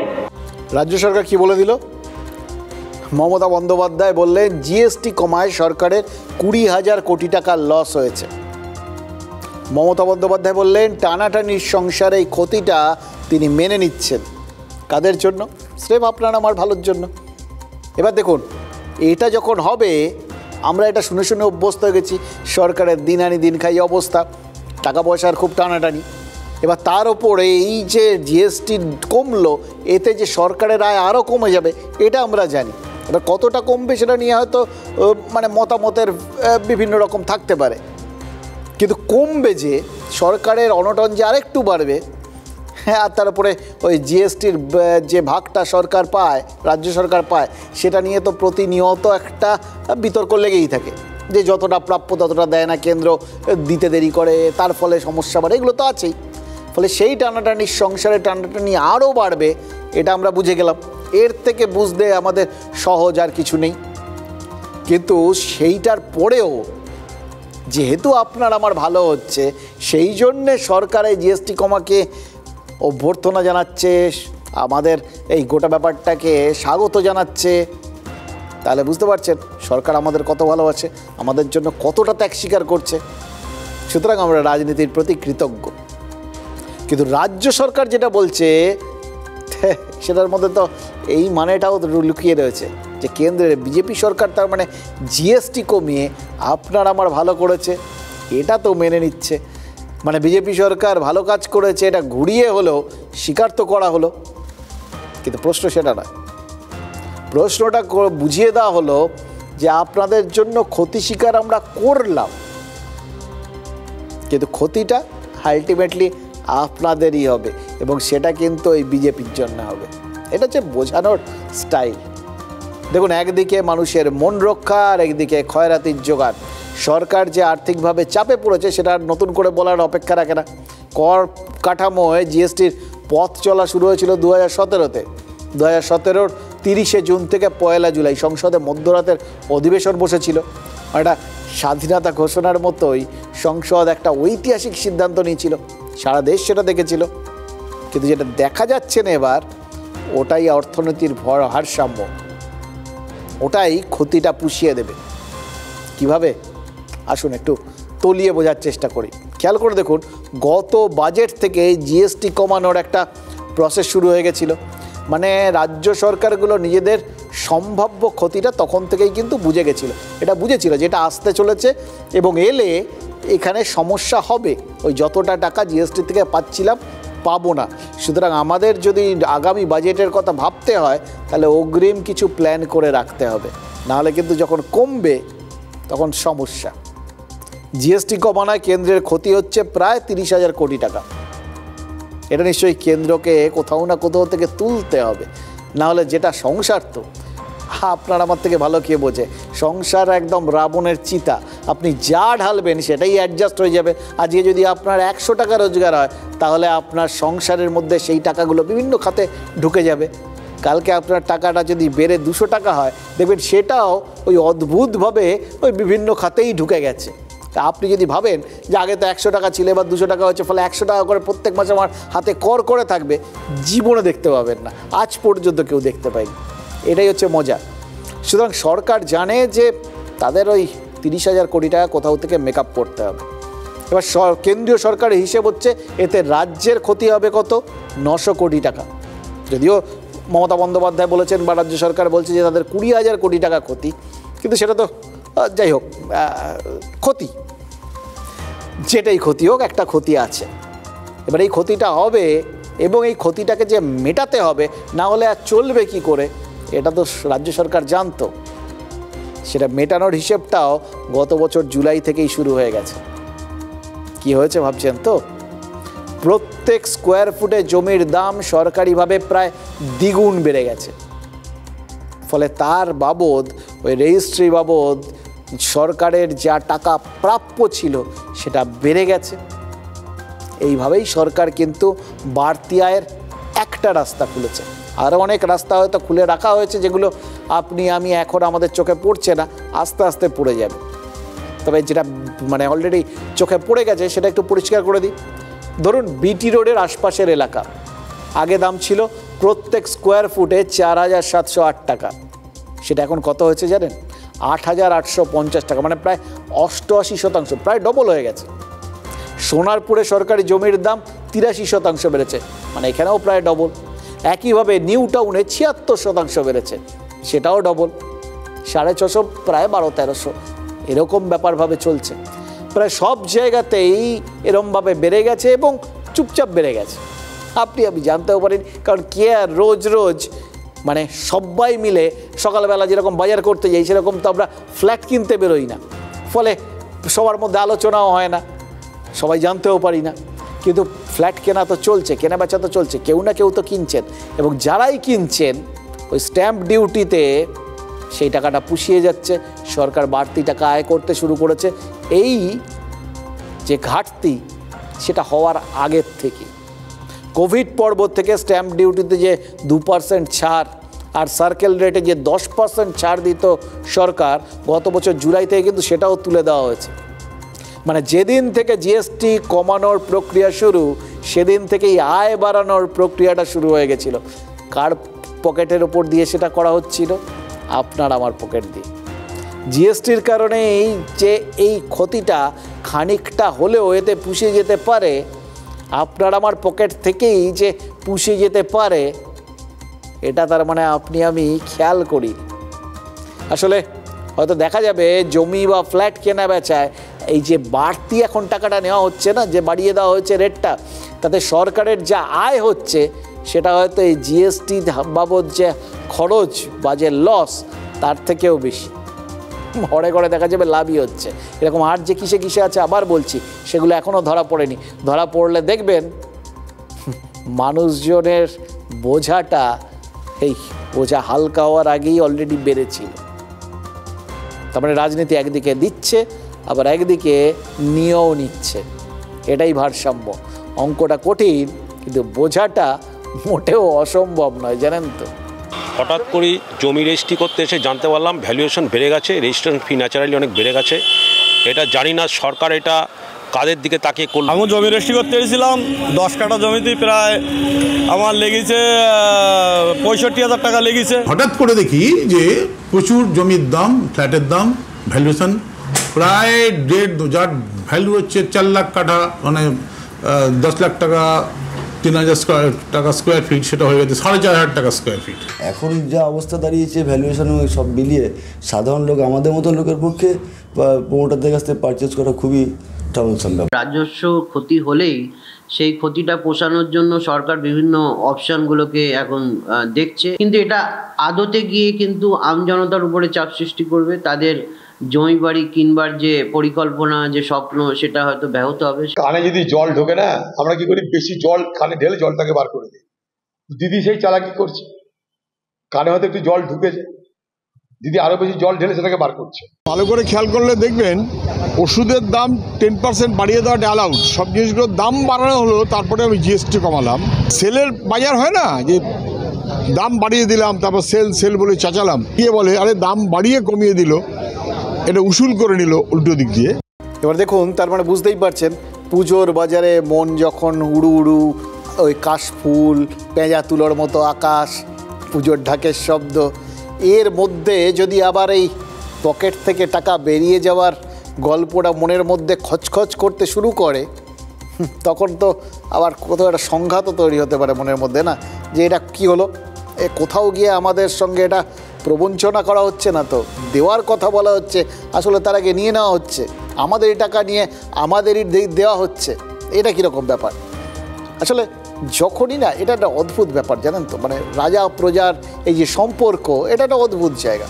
রাজ্য সরকার কি বলে দিল? মমতা বন্দ্যোপাধ্যায় বললেন জিএসটি কমায় সরকারের 20,000 কোটি টাকার লস হয়েছে। মমতা বন্দ্যোপাধ্যায় বললেন টানাটানির সংসারে এই ক্ষতিটা তিনি মেনে নিচ্ছেন। কাদের জন্য? স্রেফ আপনার আমার ভালোর জন্য। এবার দেখুন, এটা যখন হবে, আমরা এটা শুনে শুনে অভ্যস্ত হয়ে গেছি, সরকারের দিন আনি দিন খাই অবস্থা, টাকা পয়সার খুব টানাটানি। এবার তার ওপরে এই যে জিএসটি কমলো, এতে যে সরকারের আয় আরও কমে যাবে এটা আমরা জানি। এবার কতটা কমবে সেটা নিয়ে হয়তো মানে মতামতের বিভিন্ন রকম থাকতে পারে, কিন্তু কমবে যে, সরকারের অনটন যে আরেকটু বাড়বে। হ্যাঁ, আর তার উপরে ওই জিএসটির যে ভাগটা সরকার পায়, রাজ্য সরকার পায়, সেটা নিয়ে তো প্রতিনিয়ত একটা বিতর্ক লেগেই থাকে যে যতটা প্রাপ্য ততটা দেয় না কেন্দ্র, দিতে দেরি করে, তার ফলে সমস্যা বাড়ে, এগুলো তো আছেই। ফলে সেই টানাটানির সংসারে টানাটানি আরও বাড়বে, এটা আমরা বুঝে গেলাম। এর থেকে বুঝতে আমাদের সহজ আর কিছু নেই। কিন্তু সেইটার পরেও যেহেতু আপনার আমার ভালো হচ্ছে, সেই জন্যে সরকার এই জিএসটি কমাকে অভ্যর্থনা জানাচ্ছে, আমাদের এই গোটা ব্যাপারটাকে স্বাগত জানাচ্ছে, তাহলে বুঝতে পারছেন সরকার আমাদের কত ভালোবাসে, আমাদের জন্য কতটা ত্যাগ স্বীকার করছে। সুতরাং আমরা রাজনীতির প্রতি কৃতজ্ঞ। কিন্তু রাজ্য সরকার যেটা বলছে সেটার মধ্যে তো এই মানেটাও লুকিয়ে রয়েছে যে কেন্দ্রের বিজেপি সরকার তার মানে জিএসটি কমিয়ে আপনার আমার ভালো করেছে, এটা তো মেনে নিচ্ছে। মানে বিজেপি সরকার ভালো কাজ করেছে, এটা ঘুরিয়ে হলেও স্বীকার তো করা হলো। কিন্তু প্রশ্ন সেটা না, প্রশ্নটা বুঝিয়ে দেওয়া হলো যে আপনাদের জন্য ক্ষতি স্বীকার আমরা করলাম, কিন্তু ক্ষতিটা আলটিমেটলি আপনাদেরই হবে, এবং সেটা কিন্তু ওই বিজেপির জন্য হবে। এটা হচ্ছে বোঝানোর স্টাইল। দেখুন, একদিকে মানুষের মন রক্ষা আর একদিকে ক্ষয়রাতির জোগান। সরকার যে আর্থিকভাবে চাপে পড়েছে সেটা নতুন করে বলার অপেক্ষা রাখে না। কর কাঠামোয় জিএসটির পথ চলা শুরু হয়েছিল 2017-তে। 2017-র 30শে জুন থেকে 1 জুলাই সংসদে মধ্যরাতের অধিবেশন বসেছিল। একটা স্বাধীনতা ঘোষণার মতোই সংসদ একটা ঐতিহাসিক সিদ্ধান্ত নিয়েছিল, সারা দেশ সেটা দেখেছিল। কিন্তু যেটা দেখা যাচ্ছে না এবার, ওটাই অর্থনীতির ভারসাম্য, ওটাই ক্ষতিটা পুষিয়ে দেবে। কিভাবে? আসুন একটু তলিয়ে বোঝার চেষ্টা করি। খেয়াল করে দেখুন, গত বাজেট থেকে জিএসটি কমানোর একটা প্রসেস শুরু হয়ে গেছিল। মানে রাজ্য সরকারগুলো নিজেদের সম্ভাব্য ক্ষতিটা তখন থেকেই কিন্তু বুঝে গেছিল, এটা বুঝেছিল যে এটা আসতে চলেছে এবং এলে এখানে সমস্যা হবে, ওই যতটা টাকা জিএসটি থেকে পাচ্ছিলাম পাবো না। সুতরাং আমাদের যদি আগামী বাজেটের কথা ভাবতে হয় তাহলে অগ্রিম কিছু প্ল্যান করে রাখতে হবে, নাহলে কিন্তু যখন কমবে তখন সমস্যা। জিএসটি কমানোয় কেন্দ্রের ক্ষতি হচ্ছে প্রায় 30,000 কোটি টাকা। এটা নিশ্চয়ই কেন্দ্রকে কোথাও না কোথাও থেকে তুলতে হবে, নাহলে যেটা সংসার, তো আপনার আমার থেকে ভালো কে বোঝে, সংসার একদম রাবণের চিতা, আপনি যা ঢালবেন সেটাই অ্যাডজাস্ট হয়ে যাবে। আজকে যদি আপনার 100 টাকা রোজগার হয় তাহলে আপনার সংসারের মধ্যে সেই টাকাগুলো বিভিন্ন খাতে ঢুকে যাবে। কালকে আপনার টাকাটা যদি বেড়ে 200 টাকা হয়, দেখবেন সেটাও ওই অদ্ভুতভাবে ওই বিভিন্ন খাতেই ঢুকে গেছে। তা আপনি যদি ভাবেন যে আগে তো 100 টাকা ছিল, এবার 200 টাকা হচ্ছে, ফলে 100 টাকা করে প্রত্যেক মাসে আমার হাতে কর করে থাকবে, জীবনে দেখতে পাবেন না, আজ পর্যন্ত কেউ দেখতে পায়নি। এটাই হচ্ছে মজা। সুতরাং সরকার জানে যে তাদের ওই 30,000 কোটি টাকা কোথাও থেকে মেকআপ করতে হবে। এবার কেন্দ্রীয় সরকারের হিসেব হচ্ছে এতে রাজ্যের ক্ষতি হবে কত? 900 কোটি টাকা। যদিও মমতা বন্দ্যোপাধ্যায় বলেছেন বা রাজ্য সরকার বলছে যে তাদের 20,000 কোটি টাকা ক্ষতি, কিন্তু সেটা তো যাই হোক, ক্ষতি যেটাই ক্ষতি হোক, একটা ক্ষতি আছে। এবার এই ক্ষতিটা হবে এবং এই ক্ষতিটাকে যে মেটাতে হবে, না হলে আর চলবে কি করে, এটা তো রাজ্য সরকার জানতো। সেটা মেটানোর হিসেবটাও গত বছর জুলাই থেকেই শুরু হয়ে গেছে। কি হয়েছে ভাবছেন তো? প্রত্যেক স্কোয়ার ফুটে জমির দাম সরকারিভাবে প্রায় দ্বিগুণ বেড়ে গেছে। ফলে তার বাবদ, ওই রেজিস্ট্রি বাবদ সরকারের যা টাকা প্রাপ্য ছিল সেটা বেড়ে গেছে। এইভাবেই সরকার কিন্তু বাড়তি আয়ের একটা রাস্তা খুলেছে। আরও অনেক রাস্তা হয়তো খুলে রাখা হয়েছে, যেগুলো আপনি আমি এখন আমাদের চোখে পড়ছে না, আস্তে আস্তে পড়ে যাবে। তবে যেটা মানে অলরেডি চোখে পড়ে গেছে সেটা একটু পরিষ্কার করে দিই। ধরুন বিটি রোডের আশপাশের এলাকা, আগে দাম ছিল প্রত্যেক স্কোয়ার ফুটে 4,708 টাকা, সেটা এখন কত হয়েছে জানেন? 8,850 টাকা, মানে প্রায় 88%, প্রায় ডবল হয়ে গেছে। সোনারপুরে সরকারি জমির দাম 83% বেড়েছে, মানে এখানেও প্রায় ডবল। একইভাবে নিউ টাউনে 76% বেড়েছে, সেটাও ডবল। 650 প্রায় 1200-1300 এরকম ব্যাপারভাবে চলছে। প্রায় সব জায়গাতেই এরমভাবে বেড়ে গেছে এবং চুপচাপ বেড়ে গেছে। আপনি জানতেও পারেন, কারণ কে আর রোজ রোজ মানে সবাই মিলে সকালবেলা যেরকম বাজার করতে যাই সেরকম তো আমরা ফ্ল্যাট কিনতে বেরোই না, ফলে সবার মধ্যে আলোচনাও হয় না, সবাই জানতেও পারি না। কিন্তু ফ্ল্যাট কেনা তো চলছে, কেনা বেচা তো চলছে, কেউ না কেউ তো কিনছেন, এবং যারাই কিনছেন ওই স্ট্যাম্প ডিউটিতে সেই টাকাটা পুষিয়ে যাচ্ছে। সরকার বাড়তি টাকা আয় করতে শুরু করেছে। এই যে ঘাটতি সেটা হওয়ার আগের থেকে, কোভিড পর্ব থেকে স্ট্যাম্প ডিউটিতে যে 2% ছাড় আর সার্কেল রেটে যে 10% ছাড় দিত সরকার, গত বছর জুলাই থেকে কিন্তু সেটাও তুলে দেওয়া হয়েছে। মানে যেদিন থেকে জিএসটি কমানোর প্রক্রিয়া শুরু, সেদিন থেকেই আয় বাড়ানোর প্রক্রিয়াটা শুরু হয়ে গেছিল। কার পকেটের ওপর দিয়ে সেটা করা হচ্ছিল? আপনার আমার পকেট দিয়ে। জিএসটির কারণে এই ক্ষতিটা খানিকটা হলেও এতে পুষে যেতে পারে, আপনার আমার পকেট থেকেই যে পুষে যেতে পারে, এটা তার মানে আপনি আমি খেয়াল করি। আসলে হয়তো দেখা যাবে জমি বা ফ্ল্যাট কেনা বেচায় এই যে বাড়তি এখন টাকাটা নেওয়া হচ্ছে না, যে বাড়িয়ে দেওয়া হয়েছে রেটটা, তাতে সরকারের যা আয় হচ্ছে সেটা হয়তো এই জিএসটি বাবদ যে খরচ বা যে লস তার থেকেও বেশি। ঘরে ঘরে দেখা যাবে লাভই হচ্ছে। এরকম আর যে কিসে কিসে আছে আবার বলছি, সেগুলো এখনও ধরা পড়েনি। ধরা পড়লে দেখবেন মানুষজনের বোঝাটা, এই বোঝা হালকা হওয়ার আগেই অলরেডি বেড়েছিল। তার মানে রাজনীতি একদিকে দিচ্ছে, আবার একদিকে নিয়েও নিচ্ছে, এটাই ভারসাম্য। অঙ্কটা কঠিন, কিন্তু বোঝাটা মোটেও অসম্ভব নয়, জানেন তো। হঠাৎ করে জমি রেজিস্ট্রি করতে এসে জানতে পারলাম ভ্যালুয়েশন বেড়ে গেছে, রেজিস্ট্রেশন ফি ন্যাচারালি অনেক বেড়ে গেছে। এটা জানি না সরকার এটা কাদের দিকে তাকিয়ে করল। আমি জমি রেজিস্ট্রি করতে এসেছিলাম, 10 কাঠা জমিতে প্রায় আমার লেগেছে 65,000 টাকা লেগেছে। হঠাৎ করে দেখি যে প্রচুর জমির দাম, ফ্ল্যাটের দাম, ভ্যালুয়েশন প্রায় 1.5, যার ভ্যালু হচ্ছে 4 লাখ কাঠা, মানে 10 লাখ টাকা, 3,000 টাকা স্কোয়ার ফিট, সেটা হয়ে গেছে 4,500 টাকা স্কোয়ার ফিট। এখন যা অবস্থা দাঁড়িয়েছে ভ্যালুয়েশন সব মিলিয়ে সাধারণ লোক, আমাদের মতো লোকের পক্ষে প্রমোটারদের কাছ থেকে পারচেজ করা খুবই টাউনসাম ব্যাপার। রাজস্ব ক্ষতি হলেই সেই ক্ষতিটা পোষানোর জন্য সরকার বিভিন্ন অপশনগুলোকে এখন দেখছে, কিন্তু এটা আদতে গিয়ে কিন্তু আমজনতার উপরে চাপ সৃষ্টি করবে। তাদের জমি বাড়ি কিনবার যে পরিকল্পনা, যে স্বপ্ন, সেটা হয়তো ব্যাহত হবে। কানে যদি জল ঢোকে না, আমরা কি করি, বেশি জল কানে ঢেলে জলটাকে বার করে দিই। দিদি সেই চালাকি করছে, কানে হয়তো একটু জল ঢুকেছে, দিদি আরো বেশি জল ঢেলে সেটাকে বার করছে। ভালো করে খেয়াল করলে দেখবেন ওষুধের দাম 10% বাড়িয়ে দেওয়াটা অ্যালাউড। সব জিনিসগুলোর দাম বাড়ানো হলো, তারপরে আমি জিএসটি কমালাম। সেলের বাজার হয় না, যে দাম বাড়িয়ে দিলাম তারপর সেল বলে চাচালাম, কে বলে আরে দাম বাড়িয়ে কমিয়ে দিল, এটা উসুল করে নিল উল্টো দিক দিয়ে। এবার দেখুন, তার মানে বুঝতেই পারছেন, পুজোর বাজারে মন যখন উড়ু উড়ু, ওই কাশফুল, পেঁজা তুলোর মতো আকাশ, পুজোর ঢাকের শব্দ, এর মধ্যে যদি আবার এই পকেট থেকে টাকা বেরিয়ে যাওয়ার গল্পটা মনের মধ্যে খচখচ করতে শুরু করে, তখন তো আবার কোথাও একটা সংঘাতও তৈরি হতে পারে মনের মধ্যে, না যে এটা কি হলো, এ কোথাও গিয়ে আমাদের সঙ্গে এটা প্রবঞ্চনা করা হচ্ছে না তো, দেওয়ার কথা বলা হচ্ছে, আসলে তার আগে নিয়ে নেওয়া হচ্ছে, আমাদেরই টাকা নিয়ে আমাদেরই দেওয়া হচ্ছে, এটা কীরকম ব্যাপার। আসলে যখনই না, এটা একটা অদ্ভুত ব্যাপার, জানেন তো, মানে রাজা প্রজার এই যে সম্পর্ক, এটা একটা অদ্ভুত জায়গা।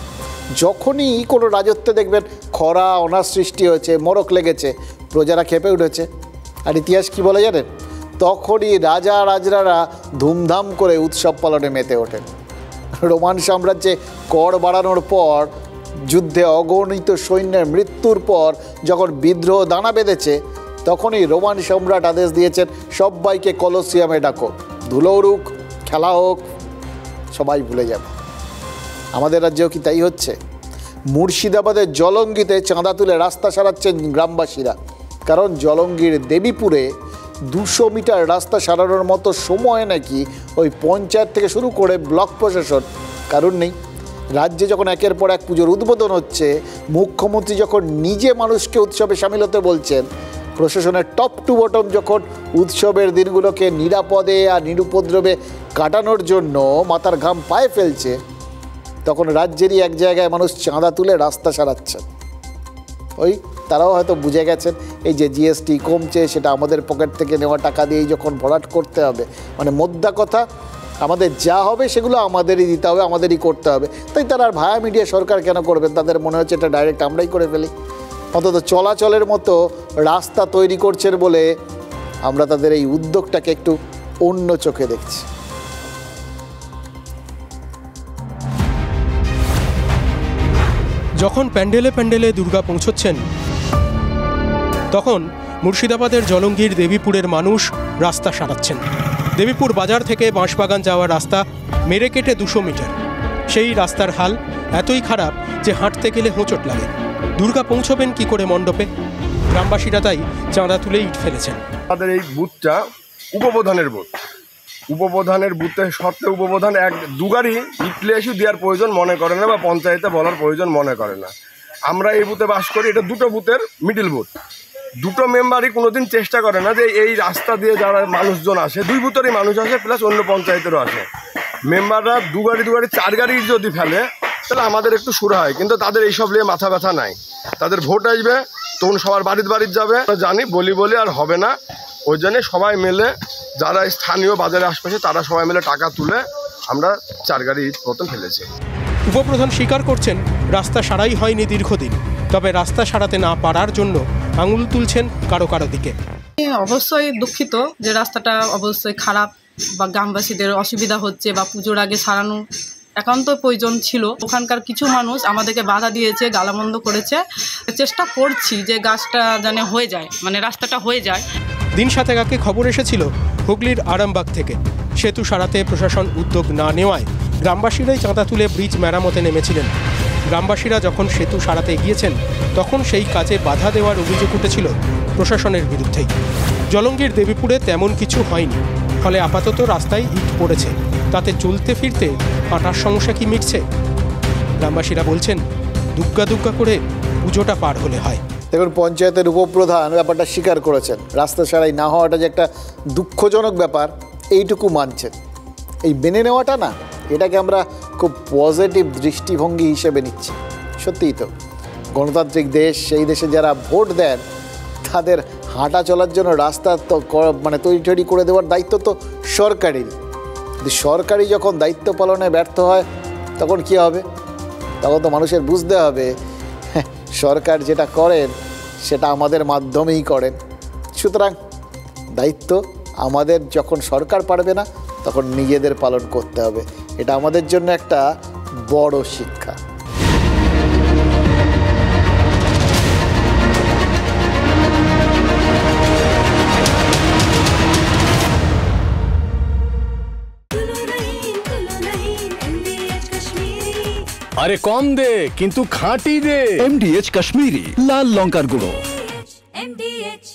যখনই কোনো রাজত্বে দেখবেন খরা অনার সৃষ্টি হয়েছে, মরক লেগেছে, প্রজারা খেপে উঠেছে, আর ইতিহাস কি বলে জানেন, তখনই রাজা রাজরারা ধুমধাম করে উৎসব পালনে মেতে ওঠেন। রোমান সাম্রাজ্যে কর বাড়ানোর পর, যুদ্ধে অগণিত সৈন্যের মৃত্যুর পর যখন বিদ্রোহ দানা বেঁধেছে, তখনই রোমান সম্রাট আদেশ দিয়েছেন সবাইকে কলোসিয়ামে ডাকো, ধুলো উড়ুক, খেলা হোক, সবাই ভুলে যাবে। আমাদের রাজ্যেও কি তাই হচ্ছে? মুর্শিদাবাদের জলঙ্গিতে চাঁদা তুলে রাস্তা সারাচ্ছেন গ্রামবাসীরা, কারণ জলঙ্গির দেবীপুরে 200 মিটার রাস্তা সারানোর মতো সময় নাকি ওই পঞ্চায়েত থেকে শুরু করে ব্লক প্রশাসন কারণ নেই। রাজ্যে যখন একের পর এক পুজোর উদ্বোধন হচ্ছে, মুখ্যমন্ত্রী যখন নিজে মানুষকে উৎসবে সামিল হতে বলছেন, প্রশাসনের টপ টু বটম যখন উৎসবের দিনগুলোকে নিরাপদে আর নিরুপদ্রবে কাটানোর জন্য মাথার ঘাম পায়ে ফেলছে, তখন রাজ্যেরই এক জায়গায় মানুষ চাঁদা তুলে রাস্তা সারাচ্ছেন। তারাও হয়তো বুঝে গেছেন এই যে জিএসটি কমছে, সেটা আমাদের পকেট থেকে নেওয়া টাকা দিয়েই যখন ভরাট করতে হবে, মানে মোদ্দা কথা আমাদের যা হবে সেগুলো আমাদেরই দিতে হবে, আমাদেরই করতে হবে। তাই তারা আর ভায়া মিডিয়া সরকার কেন করবেন? তাদের মনে হচ্ছে এটা ডাইরেক্ট আমরাই করে ফেলি। অন্তত চলাচলের মতো রাস্তা তৈরি করছেন বলে আমরা তাদের এই উদ্যোগটাকে একটু অন্য চোখে দেখছি। যখন প্যান্ডেলে প্যান্ডেলে দুর্গা পৌঁছচ্ছেন, তখন মুর্শিদাবাদের জলঙ্গির দেবীপুরের মানুষ রাস্তা সারাচ্ছেন। দেবীপুর বাজার থেকে বাঁশবাগান যাওয়ার রাস্তা মেরে কেটে 200 মিটার। সেই রাস্তার হাল এতই খারাপ যে হাঁটতে গেলে হোঁচট লাগে। দুর্গা পৌঁছবেন কি করে মণ্ডপে? গ্রামবাসীরা তাই চাঁদা তুলে ইট ফেলেছেন। আমাদের এই বুথটা উপপ্রধানের বুথ, উপপ্রধানের বুথে সত্ত্বে উপপ্রধান দু গাড়ি ইটলে এসে দেওয়ার প্রয়োজন মনে করে না বা পঞ্চায়েতে বলার প্রয়োজন মনে করে না। আমরা এই বুথে বাস করি, এটা দুটো বুথের মিডিল বুথ। দুটো মেম্বারই কোনোদিন চেষ্টা করে না যে এই রাস্তা দিয়ে যারা মানুষজন আসে, দুই বুথেরই মানুষ আসে প্লাস অন্য পঞ্চায়েতেরও আসে, মেম্বাররা দু গাড়ি 4 গাড়ি যদি ফেলে তাহলে আমাদের একটু সুরা হয়। কিন্তু তাদের এইসব নিয়ে মাথা ব্যথা নাই। তাদের ভোট আসবে তখন সবার বাড়ির যাবে, জানি বলি আর হবে না। ওই জন্যে সবাই মিলে যারা স্থানীয় বাজারের আশপাশে তারা সবাই মিলে টাকা তুলে আমরা 4 গাড়ি ইট মতন ফেলেছি। উপপ্রধান স্বীকার করছেন রাস্তা সারাই হয়নি দীর্ঘদিন, তবে রাস্তা সারাতে না পারার জন্য আঙুল তুলছেন কারো দিকে। অবশ্যই দুঃখিত যে রাস্তাটা অবশ্যই খারাপ বা গ্রামবাসীদের অসুবিধা হচ্ছে বা পুজোর আগে সারানো একান্ত প্রয়োজন ছিল। ওখানকার কিছু মানুষ আমাদেরকে বাধা দিয়েছে, গালামন্দ করেছে। চেষ্টা করছি যে গাছটা যেন হয়ে যায়, মানে রাস্তাটা হয়ে যায়। দিন 7 আগে খবর এসেছিল হুগলির আরামবাগ থেকে সেতু সারাতে প্রশাসন উদ্যোগ না নেওয়ায় গ্রামবাসীরাই চাঁদা তুলে ব্রিজ মেরামতে নেমেছিলেন। গ্রামবাসীরা যখন সেতু সারাতে গিয়েছেন তখন সেই কাজে বাধা দেওয়ার অভিযোগ উঠেছিল প্রশাসনের বিরুদ্ধেই। জলঙ্গির দেবীপুরে তেমন কিছু হয়নি, ফলে আপাতত রাস্তায় ইট পড়েছে। তাতে চলতে ফিরতে হাঁটার সমস্যা কি মিটছে? গ্রামবাসীরা বলছেন দুগ্গা করে পুজোটা পার হলে হয়। দেখুন, পঞ্চায়েতের উপপ্রধান ব্যাপারটা স্বীকার করেছেন, রাস্তা সারাই না হওয়াটা যে একটা দুঃখজনক ব্যাপার এইটুকু মানছেন। এই মেনে নেওয়াটা না, এটাকে আমরা খুব পজিটিভ দৃষ্টিভঙ্গি হিসেবে নিচ্ছি। সত্যিই তো গণতান্ত্রিক দেশ, সেই দেশে যারা ভোট দেন তাদের হাঁটা চলার জন্য রাস্তা তো মানে তৈরি করে দেওয়ার দায়িত্ব তো সরকারেরই। সরকারি যখন দায়িত্ব পালনে ব্যর্থ হয় তখন কি হবে? তখন তো মানুষের বুঝতে হবে সরকার যেটা করেন সেটা আমাদের মাধ্যমেই করেন। সুতরাং দায়িত্ব আমাদের, যখন সরকার পারবে না তখন নিজেদের পালন করতে হবে। এটা আমাদের জন্য একটা বড় শিক্ষা। আরে কম দে কিন্তু খাঁটি দে। MDH কাশ্মীরি লাল লঙ্কার গুঁড়ো। MDH